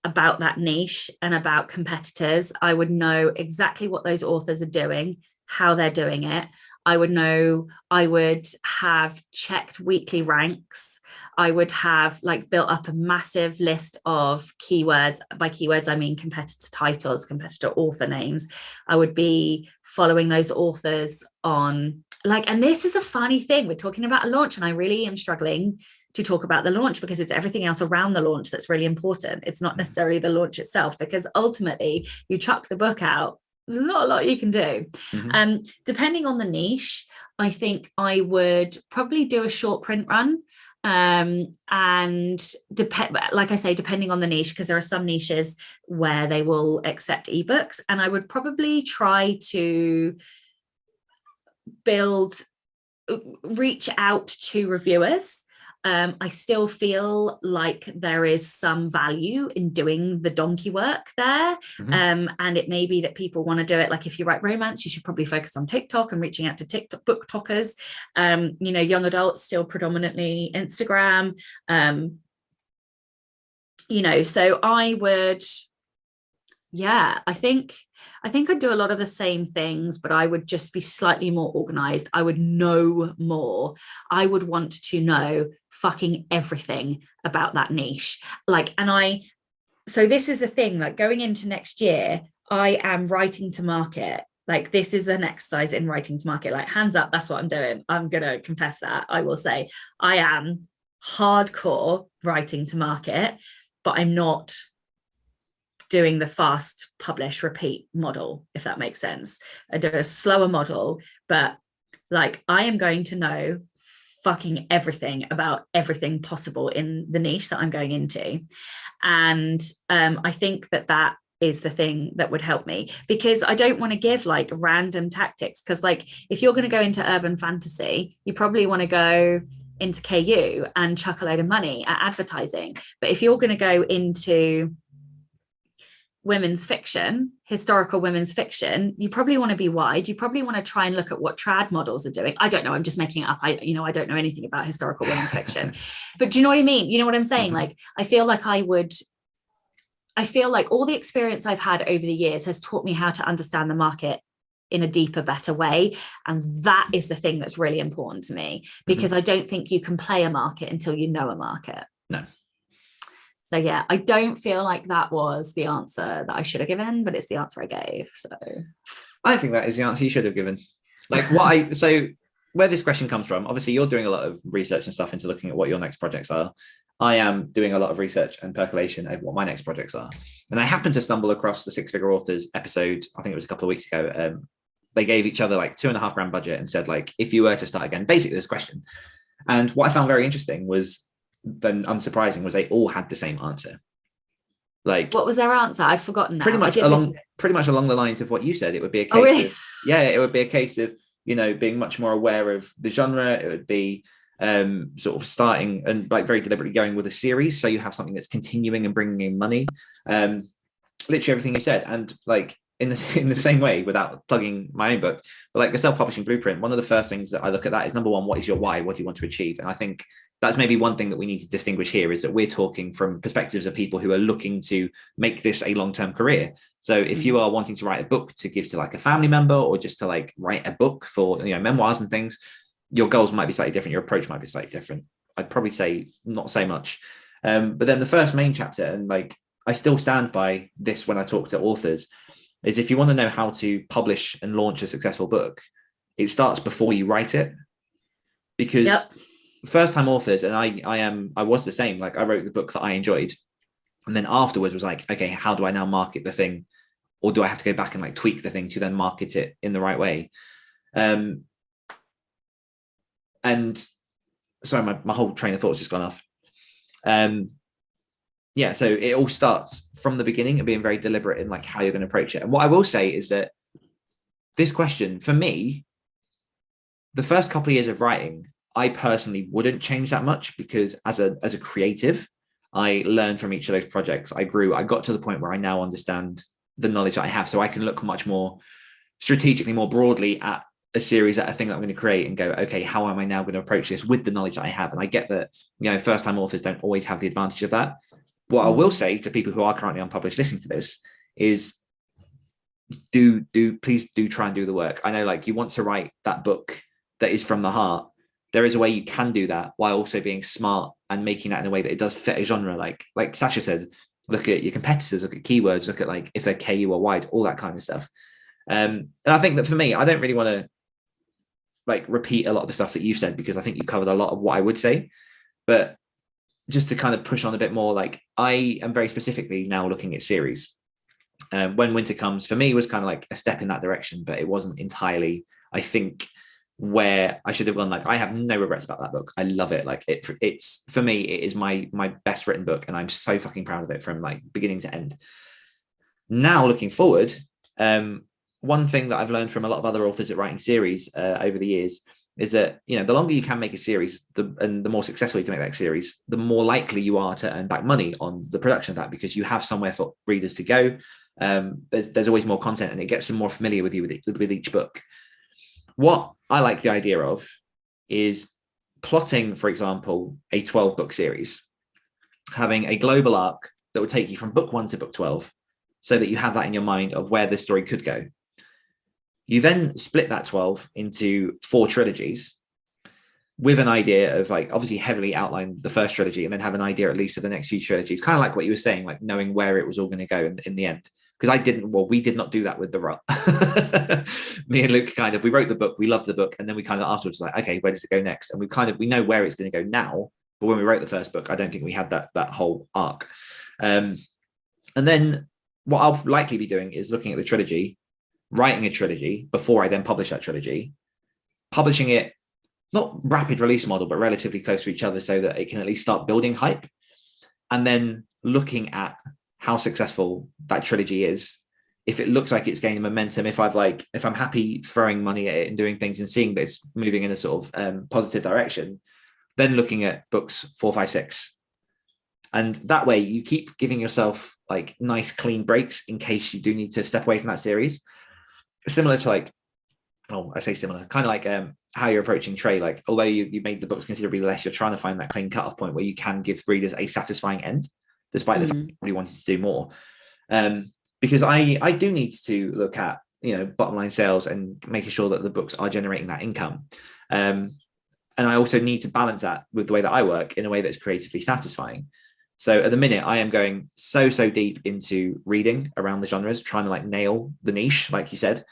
about that niche and about competitors. I would know exactly what those authors are doing, how they're doing it. I would know, I would have checked weekly ranks. I would have like built up a massive list of keywords. By keywords, I mean competitor titles, competitor author names. I would be following those authors on like, and this is a funny thing. We're talking about a launch, and I really am struggling to talk about the launch because it's everything else around the launch that's really important. It's not necessarily the launch itself, because ultimately you chuck the book out, there's not a lot you can do. Depending on the niche, I think I would probably do a short print run. And like I say, depending on the niche, because there are some niches where they will accept ebooks, and I would probably try to reach out to reviewers. I still feel like there is some value in doing the donkey work there. And it may be that people want to do it. Like if you write romance, you should probably focus on TikTok and reaching out to TikTok book talkers. Young adults still predominantly Instagram. So I would, I think I'd do a lot of the same things, but I would just be slightly more organized. I would know more. I would want to know fucking everything about that niche. So this is the thing, like going into next year, I am writing to market. Like this is an exercise in writing to market, like hands up, that's what I'm doing. I'm going to confess that. I will say I am hardcore writing to market, but I'm not doing the fast publish repeat model, if that makes sense. I do a slower model, but like I am going to know fucking everything about everything possible in the niche that I'm going into. And I think that is the thing that would help me, because I don't want to give like random tactics, because like if you're going to go into urban fantasy, you probably want to go into KU and chuck a load of money at advertising. But if you're going to go into women's fiction, historical women's fiction, you probably want to be wide. You probably want to try and look at what trad models are doing. I don't know, I'm just making it up. I don't know anything about historical women's fiction, but do you know what I mean? You know what I'm saying? Like, I feel like all the experience I've had over the years has taught me how to understand the market in a deeper, better way. And that is the thing that's really important to me, because I don't think you can play a market until you know a market. No. So yeah, I don't feel like that was the answer that I should have given, but it's the answer I gave. So I think that is the answer you should have given. Like so where this question comes from, obviously you're doing a lot of research and stuff into looking at what your next projects are. I am doing a lot of research and percolation of what my next projects are. And I happened to stumble across the Six Figure Authors episode, I think it was a couple of weeks ago. They gave each other like $2.5 grand budget and said, like, if you were to start again, basically this question. And what I found very interesting was, then unsurprising, was they all had the same answer. Like, what was their answer? I've forgotten now. Pretty much along the lines of what you said. It would be a case really? of it would be a case of being much more aware of the genre. It would be sort of starting and like very deliberately going with a series, so you have something that's continuing and bringing in money. Literally everything you said. And like in the same way, without plugging my own book, but like the self-publishing blueprint, one of the first things that I look at that is, number one, what is your why? What do you want to achieve? And I think that's maybe one thing that we need to distinguish here, is that we're talking from perspectives of people who are looking to make this a long-term career. So if you are wanting to write a book to give to like a family member, or just to like write a book for memoirs and things, your goals might be slightly different. Your approach might be slightly different. I'd probably say not so much. But then the first main chapter, and like I still stand by this when I talk to authors, is if you want to know how to publish and launch a successful book, it starts before you write it. Because first time authors, and I was the same, like I wrote the book that I enjoyed, and then afterwards was like, okay, how do I now market the thing? Or do I have to go back and like tweak the thing to then market it in the right way? And sorry, my whole train of thoughts just gone off. So it all starts from the beginning and being very deliberate in like how you're going to approach it. And what I will say is that this question, for me, the first couple of years of writing, I personally wouldn't change that much, because as a creative, I learned from each of those projects. I grew. I got to the point where I now understand the knowledge that I have, so I can look much more strategically, more broadly at a series, at a thing that I'm going to create, and go, okay, how am I now going to approach this with the knowledge that I have? And I get that, first time authors don't always have the advantage of that. What I will say to people who are currently unpublished listening to this is, please do try and do the work. I know, like, you want to write that book that is from the heart. There is a way you can do that while also being smart and making that in a way that it does fit a genre. Like Sacha said, look at your competitors, look at keywords, look at like if they're KU or wide, all that kind of stuff. And I think that for me, I don't really want to like repeat a lot of the stuff that you said, because I think you covered a lot of what I would say. But just to kind of push on a bit more, like, I am very specifically now looking at series. When Winter Comes, for me, was kind of like a step in that direction, but it wasn't entirely, I think, where I should have gone. Like, I have no regrets about that book. I love it. Like, it's for me, it is my best written book, and I'm so fucking proud of it from like beginning to end. Now, looking forward, one thing that I've learned from a lot of other authors at writing series over the years is that, you know, the longer you can make a series, and the more successful you can make that series, the more likely you are to earn back money on the production of that, because you have somewhere for readers to go. There's always more content, and it gets them more familiar with you with each book. What I like the idea of is plotting, for example, a 12-book series, having a global arc that would take you from book 1 to book 12, so that you have that in your mind of where this story could go. You then split that 12 into 4 trilogies with an idea of, like, obviously heavily outline the first trilogy, and then have an idea at least of the next few trilogies, kind of like what you were saying, like knowing where it was all going to go in the end. Because we did not do that with The Rut. Me and Luke we wrote the book, we loved the book, and then we kind of afterwards like, okay, where does it go next? And we know where it's going to go now, but when we wrote the first book, I don't think we had that whole arc. And then what I'll likely be doing is looking at the trilogy, writing a trilogy before I then publish that trilogy, publishing it, not rapid release model, but relatively close to each other, so that it can at least start building hype, and then looking at how successful that trilogy is. If it looks like it's gaining momentum, if I'm happy throwing money at it and doing things and seeing that it's moving in a sort of positive direction, then looking at books 4, 5, 6. And that way you keep giving yourself like nice clean breaks in case you do need to step away from that series. Similar to kind of like how you're approaching Trey. Like, although you made the books considerably less, you're trying to find that clean cutoff point where you can give readers a satisfying end, despite the fact that you wanted to do more. Because I do need to look at, you know, bottom line sales and making sure that the books are generating that income. And I also need to balance that with the way that I work in a way that's creatively satisfying. So at the minute, I am going so deep into reading around the genres, trying to like nail the niche, like you said.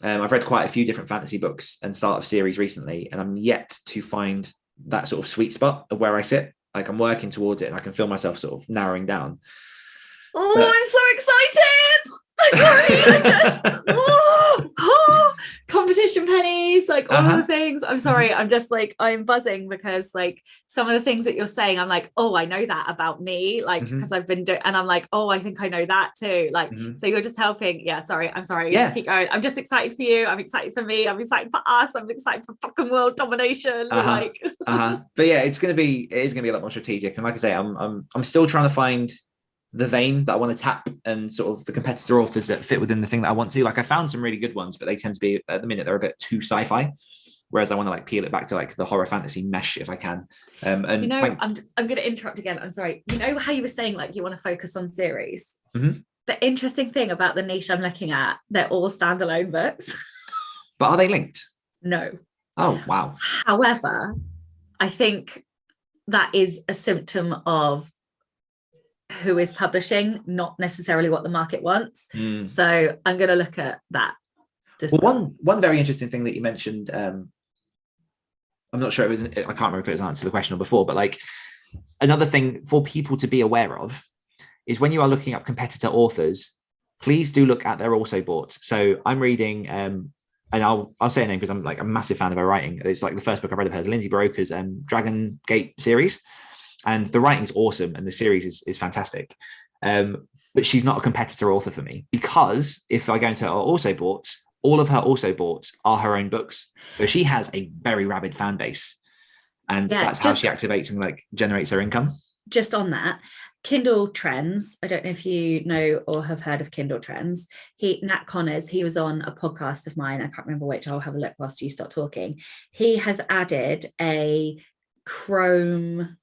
I've read quite a few different fantasy books and start of series recently, and I'm yet to find that sort of sweet spot of where I sit. Like, I'm working towards it, and I can feel myself sort of narrowing down. I'm so excited. I'm sorry. Competition pennies, like all of the things. I'm sorry. I'm just like, I'm buzzing because like some of the things that you're saying, I'm like, oh, I know that about me. Like, because I've been doing, and I'm like, oh, I think I know that too. Like, so you're just helping. Yeah. Sorry. I'm sorry. Yeah. Just keep going. I'm just excited for you. I'm excited for me. I'm excited for us. I'm excited for fucking world domination. But yeah, it is going to be a lot more strategic. And like I say, I'm still trying to find the vein that I want to tap, and sort of the competitor authors that fit within the thing that I want to. Like, I found some really good ones, but they tend to be, at the minute, they're a bit too sci-fi, whereas I want to like peel it back to like the horror fantasy mesh if I can. And you know, I'm going to interrupt again. I'm sorry. You know how you were saying like you want to focus on series? The interesting thing about the niche I'm looking at, they're all standalone books. But are they linked? No. Oh, wow. However, I think that is a symptom of who is publishing, not necessarily what the market wants. So I'm going to look at that. One very interesting thing that you mentioned, I'm not sure I can't remember if it was an answer to the question or before, but like another thing for people to be aware of is when you are looking up competitor authors, please do look at their also bought. So I'm reading, and I'll say a name because I'm like a massive fan of her writing. It's like the first book I've read of hers, Lindsay Baroka's Dragon Gate series. And the writing's awesome, and the series is fantastic. But she's not a competitor author for me, because if I go into her also boughts, all of her also boughts are her own books. So she has a very rabid fan base, and that's how she activates and like generates her income. Just on that, Kindle Trends. I don't know if you know or have heard of Kindle Trends. Nat Connors, he was on a podcast of mine. I can't remember which. I'll have a look whilst you start talking. He has added a Chrome.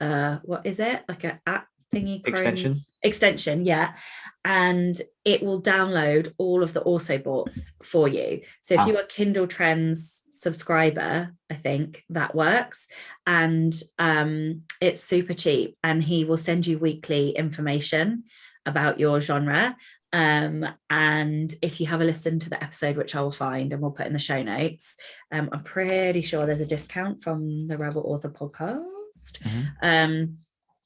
What is it, like a app thingy extension. Yeah, and it will download all of the also boughts for you. So if you're a Kindle Trends subscriber, I think that works, and it's super cheap, and he will send you weekly information about your genre. And if you have a listen to the episode, which I will find and we'll put in the show notes, I'm pretty sure there's a discount from the Rebel Author podcast.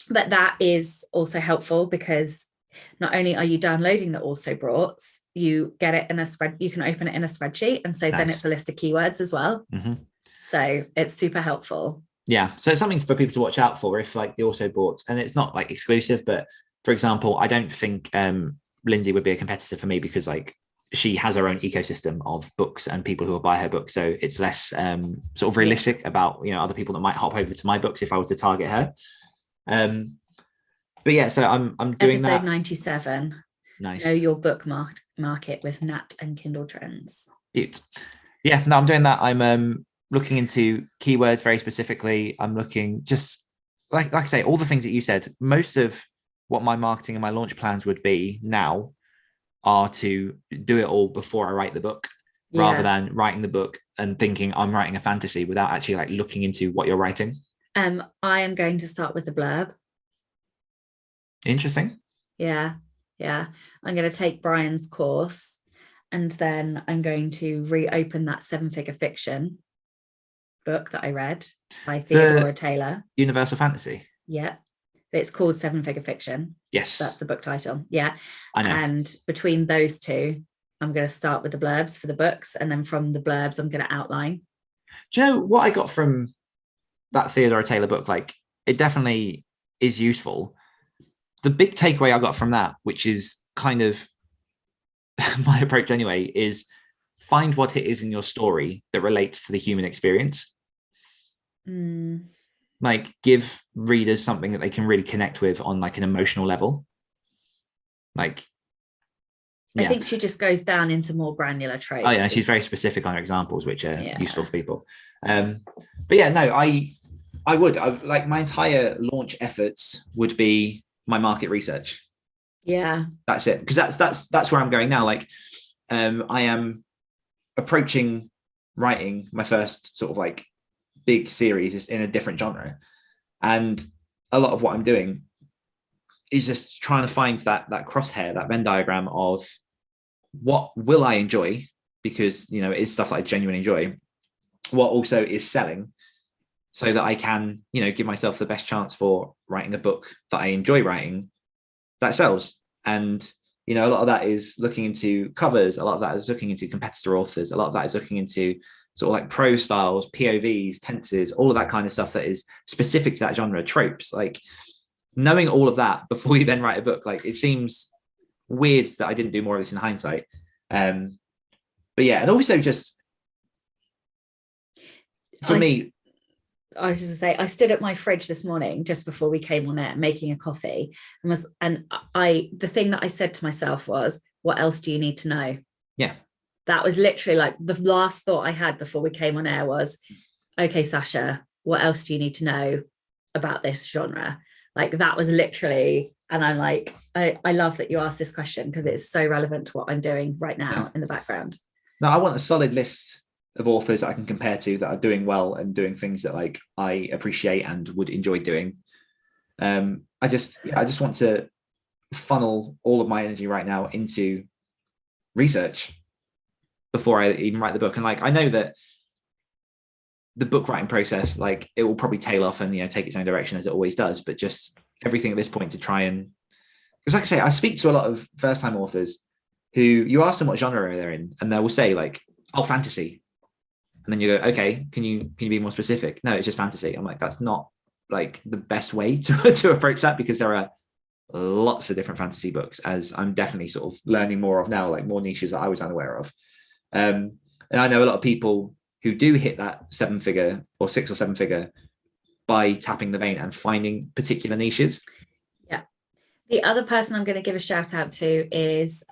But that is also helpful because not only are you downloading the also broughts, you get it in a spread, you can open it in a spreadsheet, and so then it's a list of keywords as well. So it's super helpful. Yeah, so it's something for people to watch out for if like the also bought, and it's not like exclusive, but for example, I don't think Lindsay would be a competitor for me because like she has her own ecosystem of books and people who will buy her books, so it's less sort of realistic about, you know, other people that might hop over to my books if I were to target her. But yeah, so I'm doing episode that. 97. Nice. Know your book market with Nat and Kindle Trends. Cute. Yeah, no, I'm doing that. I'm looking into keywords very specifically. I'm looking just like I say, all the things that you said. Most of what my marketing and my launch plans would be now are to do it all before I write the book, rather than writing the book and thinking I'm writing a fantasy without actually like looking into what you're writing. I am going to start with the blurb. Interesting. Yeah. I'm going to take Brian's course, and then I'm going to reopen that 7-figure fiction book that I read by Theodora Taylor. Universal Fantasy. Yeah. It's called 7-figure fiction. Yes. That's the book title. Yeah. I know. And between those two, I'm going to start with the blurbs for the books, and then from the blurbs, I'm going to outline. Do you know what I got from that Theodora Taylor book? Like, it definitely is useful. The big takeaway I got from that, which is kind of my approach anyway, is find what it is in your story that relates to the human experience. Like, give readers something that they can really connect with on like an emotional level. Like, I think she just goes down into more granular traits. Oh yeah, she's very specific on her examples, which are useful for people. But yeah, no, I would like my entire launch efforts would be my market research. Yeah, that's it, because that's where I'm going now. Like, I am approaching writing my first sort of like big series is in a different genre, and a lot of what I'm doing is just trying to find that crosshair, that Venn diagram of what will I enjoy, because you know it's stuff that I genuinely enjoy, what also is selling, so that I can, you know, give myself the best chance for writing a book that I enjoy writing that sells. And you know, a lot of that is looking into covers, a lot of that is looking into competitor authors, a lot of that is looking into sort of like prose styles, POVs, tenses, all of that kind of stuff that is specific to that genre, tropes. Like, knowing all of that before you then write a book, like, it seems weird that I didn't do more of this in hindsight. But yeah, and also just for me, I was just gonna say, I stood at my fridge this morning just before we came on air making a coffee, and the thing that I said to myself was, what else do you need to know? Yeah, that was literally like the last thought I had before we came on air was, okay, Sacha, what else do you need to know about this genre? Like, that was literally, and I'm like, I love that you asked this question because it's so relevant to what I'm doing right now in the background. No, I want a solid list of authors that I can compare to that are doing well and doing things that like I appreciate and would enjoy doing. I just want to funnel all of my energy right now into research before I even write the book. And like, I know that the book writing process, like, it will probably tail off and, you know, take its own direction as it always does, but just everything at this point to try and, because like I say, I speak to a lot of first-time authors who you ask them what genre they're in, and they will say like, oh, fantasy. And then you go, okay, can you be more specific? No, it's just fantasy. I'm like, that's not like the best way to approach that, because there are lots of different fantasy books, as I'm definitely sort of learning more of now, like more niches that I was unaware of. And I know a lot of people who do hit that 7-figure or 6 or 7-figure by tapping the vein and finding particular niches. Yeah. The other person I'm going to give a shout out to is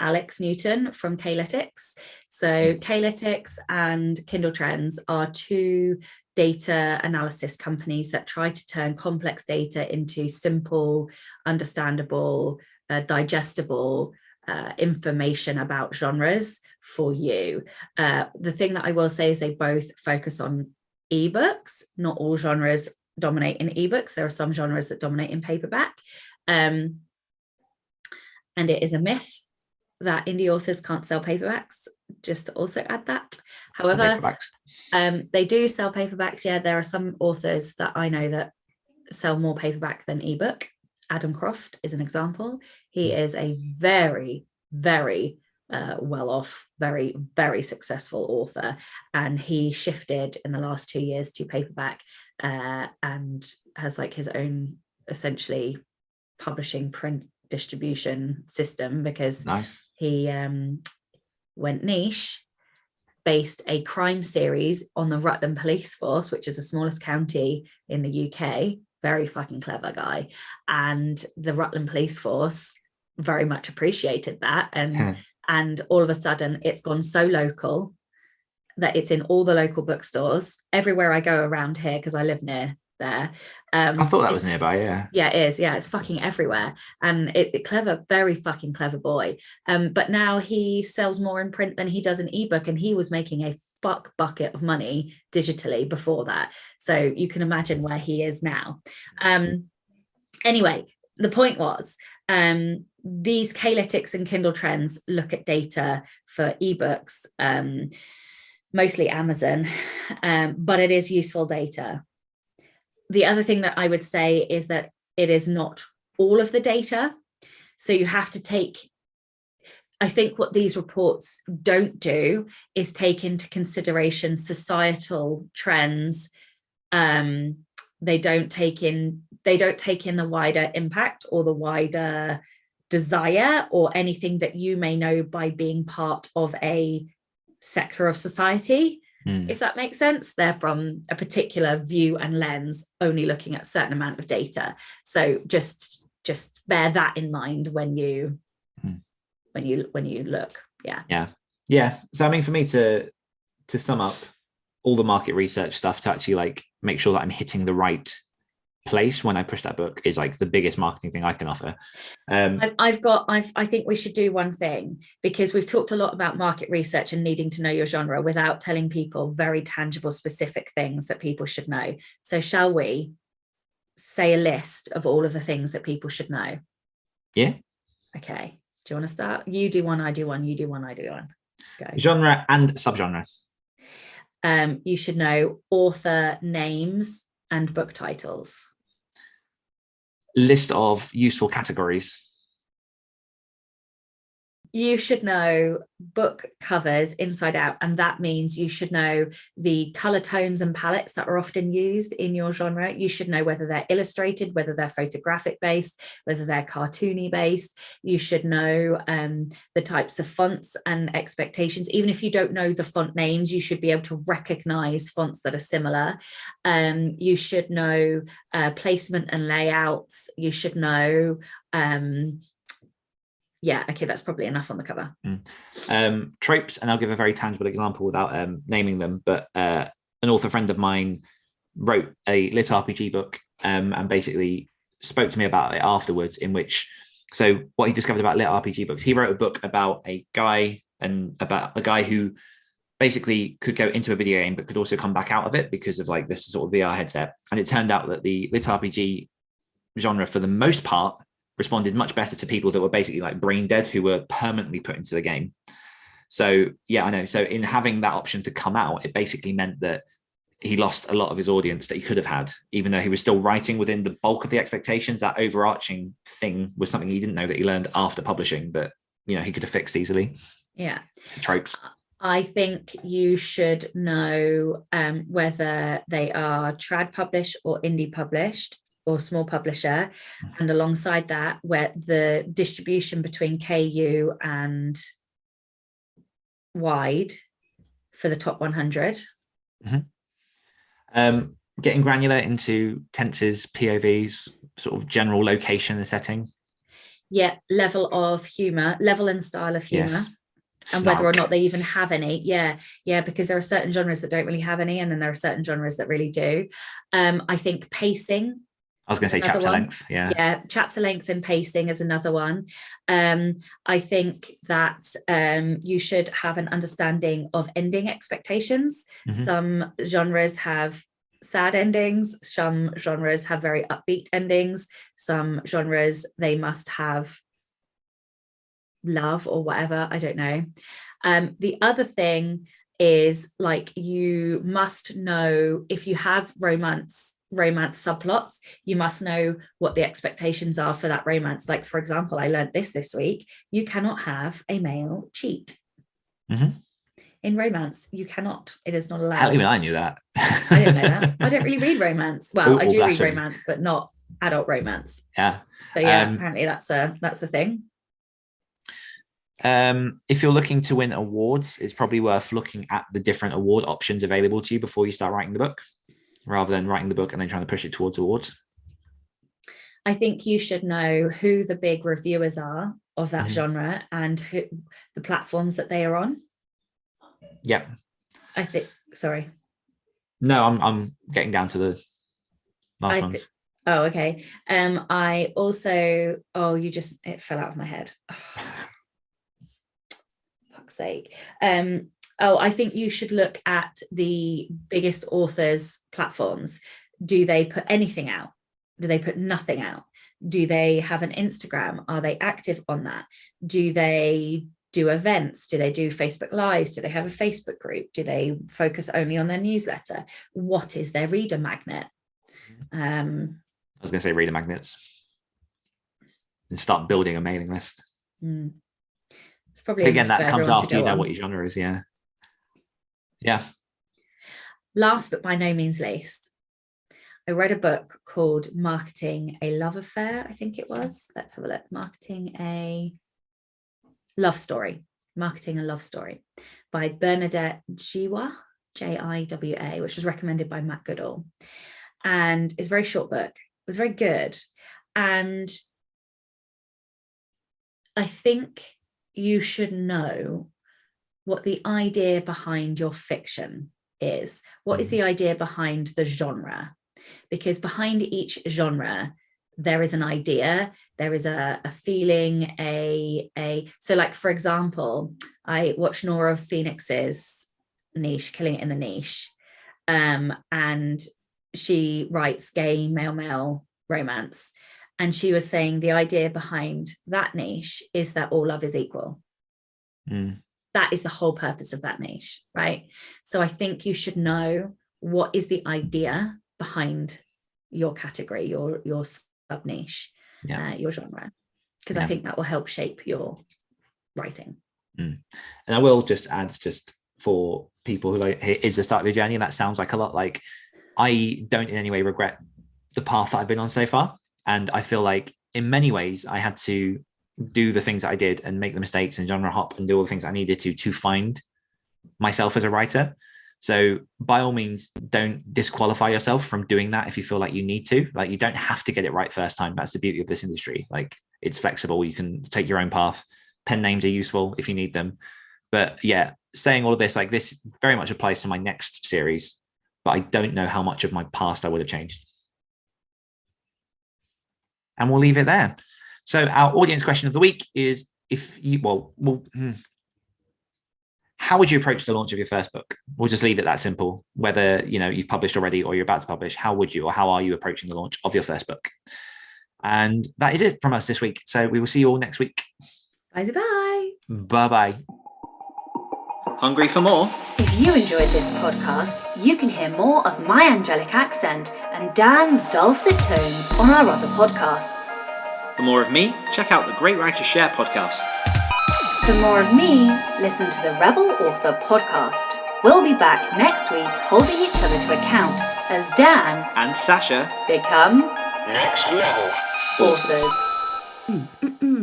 Alex Newton from Palettix. So Palettix and Kindle Trends are two data analysis companies that try to turn complex data into simple, understandable, digestible information about genres for you. The thing that I will say is they both focus on ebooks. Not all genres dominate in ebooks. There are some genres that dominate in paperback. And it is a myth that indie authors can't sell paperbacks, just to also add that. However, they do sell paperbacks. Yeah, there are some authors that I know that sell more paperback than ebook. Adam Croft is an example. He is a very, very well-off, very, very successful author, and he shifted in the last 2 years to paperback and has like his own essentially publishing print distribution system because he went niche, based a crime series on the Rutland Police Force, which is the smallest county in the UK. Very fucking clever guy. And the Rutland Police Force very much appreciated that. And all of a sudden it's gone so local that it's in all the local bookstores everywhere I go around here, because I live near there. I thought that was nearby. Yeah, it is. Yeah, it's fucking everywhere. And it clever, very fucking clever boy. But now he sells more in print than he does in ebook, and he was making a fuck bucket of money digitally before that. So you can imagine where he is now. Anyway, the point was, these Palettix and Kindle Trends look at data for ebooks, mostly Amazon, but it is useful data. The other thing that I would say is that it is not all of the data. So you have to take, I think what these reports don't do is take into consideration societal trends. They don't take in the wider impact or the wider desire or anything that you may know by being part of a sector of society. If that makes sense. They're from a particular view and lens, only looking at a certain amount of data. So just bear that in mind when you look. Yeah. So I mean, for me to sum up all the market research stuff, to actually like make sure that I'm hitting the right place when I push that book is like the biggest marketing thing I can offer. I think we should do one thing, because we've talked a lot about market research and needing to know your genre without telling people very tangible, specific things that people should know. So shall we say a list of all of the things that people should know? Yeah. Okay. Do you want to start? You do one, I do one, you do one, I do one. Go. Genre and subgenre. You should know author names and book titles. List of useful categories. You should know book covers inside out, and that means you should know the color tones and palettes that are often used in your genre. You should know whether they're illustrated, whether they're photographic based, whether they're cartoony based. You should know the types of fonts and expectations. Even if you don't know the font names, you should be able to recognize fonts that are similar. You should know placement and layouts. You should know okay, that's probably enough on the cover. Tropes, and I'll give a very tangible example without naming them, but an author friend of mine wrote a lit RPG book and basically spoke to me about it afterwards, in which, so what he discovered about lit RPG books, he wrote a book about a guy who basically could go into a video game but could also come back out of it because of like this sort of VR headset. And it turned out that the lit RPG genre, for the most part, responded much better to people that were basically like brain dead, who were permanently put into the game. So yeah, I know. So in having that option to come out, it basically meant that he lost a lot of his audience that he could have had, even though he was still writing within the bulk of the expectations. That overarching thing was something he didn't know that he learned after publishing, but he could have fixed easily. Yeah. Tropes. I think you should know whether they are trad published or indie published or small publisher, and alongside that, where the distribution between KU and wide for the top 100. Getting granular into tenses, POVs, sort of general location and setting. level of humor, level and style of humor. Yes. And whether or not they even have any. Because there are certain genres that don't really have any, and then there are certain genres that really do. I think pacing. I was going to say chapter length. Yeah, chapter length and pacing is another one. I think that you should have an understanding of ending expectations. Some genres have sad endings, some genres have very upbeat endings, some genres they must have love or whatever, I don't know. The other thing is, like, you must know, if you have romance subplots, you must know what the expectations are for that romance. Like, for example, I learned this week: you cannot have a male cheat. In romance, you cannot. It is not allowed. Hell, even I knew that. I didn't know that. I don't really read romance. Well, I do read romance, but not adult romance. Yeah. So apparently that's a thing. If you're looking to win awards, it's probably worth looking at the different award options available to you before you start writing the book, rather than writing the book and then trying to push it towards awards. I think you should know who the big reviewers are of that genre and who the platforms that they are on. Yep. I think. Sorry. No, I'm getting down to the last ones. Oh, okay. I also. Oh, it fell out of my head. Fuck's sake. I think you should look at the biggest authors' platforms. Do they put anything out? Do they put nothing out? Do they have an Instagram? Are they active on that? Do they do events? Do they do Facebook Lives? Do they have a Facebook group? Do they focus only on their newsletter? What is their reader magnet? I was going to say reader magnets, and start building a mailing list. It's probably again, that comes after you know what your genre is. Yeah. Last but by no means least, I read a book called Marketing a Love Affair, I think it was. Let's have a look. Marketing a Love Story by Bernadette Jiwa, Jiwa, which was recommended by Matt Goodall. And it's a very short book. It was very good. And I think you should know what the idea behind your fiction is. What is the idea behind the genre? Because behind each genre, there is an idea, there is a feeling, so, like, for example, I watched Nora Phoenix's niche, Killing It in the Niche, and she writes gay male romance, and she was saying the idea behind that niche is that all love is equal. That is the whole purpose of that niche, right? So I think you should know what is the idea behind your category, your sub niche, your genre, because I think that will help shape your writing. And I will just add, just for people who it is the start of your journey, and that sounds like a lot. Like, I don't in any way regret the path that I've been on so far, and I feel like in many ways I had to do the things that I did and make the mistakes and genre hop and do all the things I needed to find myself as a writer. So by all means, don't disqualify yourself from doing that if you feel like you need to. Like, you don't have to get it right first time. That's the beauty of this industry. Like, it's flexible. You can take your own path. Pen names are useful if you need them. But yeah, saying all of this, like, this very much applies to my next series, but I don't know how much of my past I would have changed. And we'll leave it there. So our audience question of the week is, how would you approach the launch of your first book? We'll just leave it that simple. Whether you've published already or you're about to publish, how would you, or how are you approaching the launch of your first book? And that is it from us this week. So we will see you all next week. Bye. Bye. Hungry for more? If you enjoyed this podcast, you can hear more of my angelic accent and Dan's dulcet tones on our other podcasts. For more of me, check out the Great Writers Share podcast. For more of me, listen to the Rebel Author podcast. We'll be back next week holding each other to account as Dan and Sacha become Next Level authors.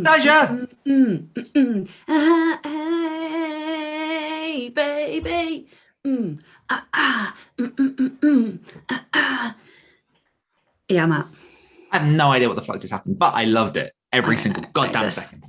Sacha! Hey, baby. Yeah, I'm out. I have no idea what the fuck just happened, but I loved it. every I single know, goddamn just second.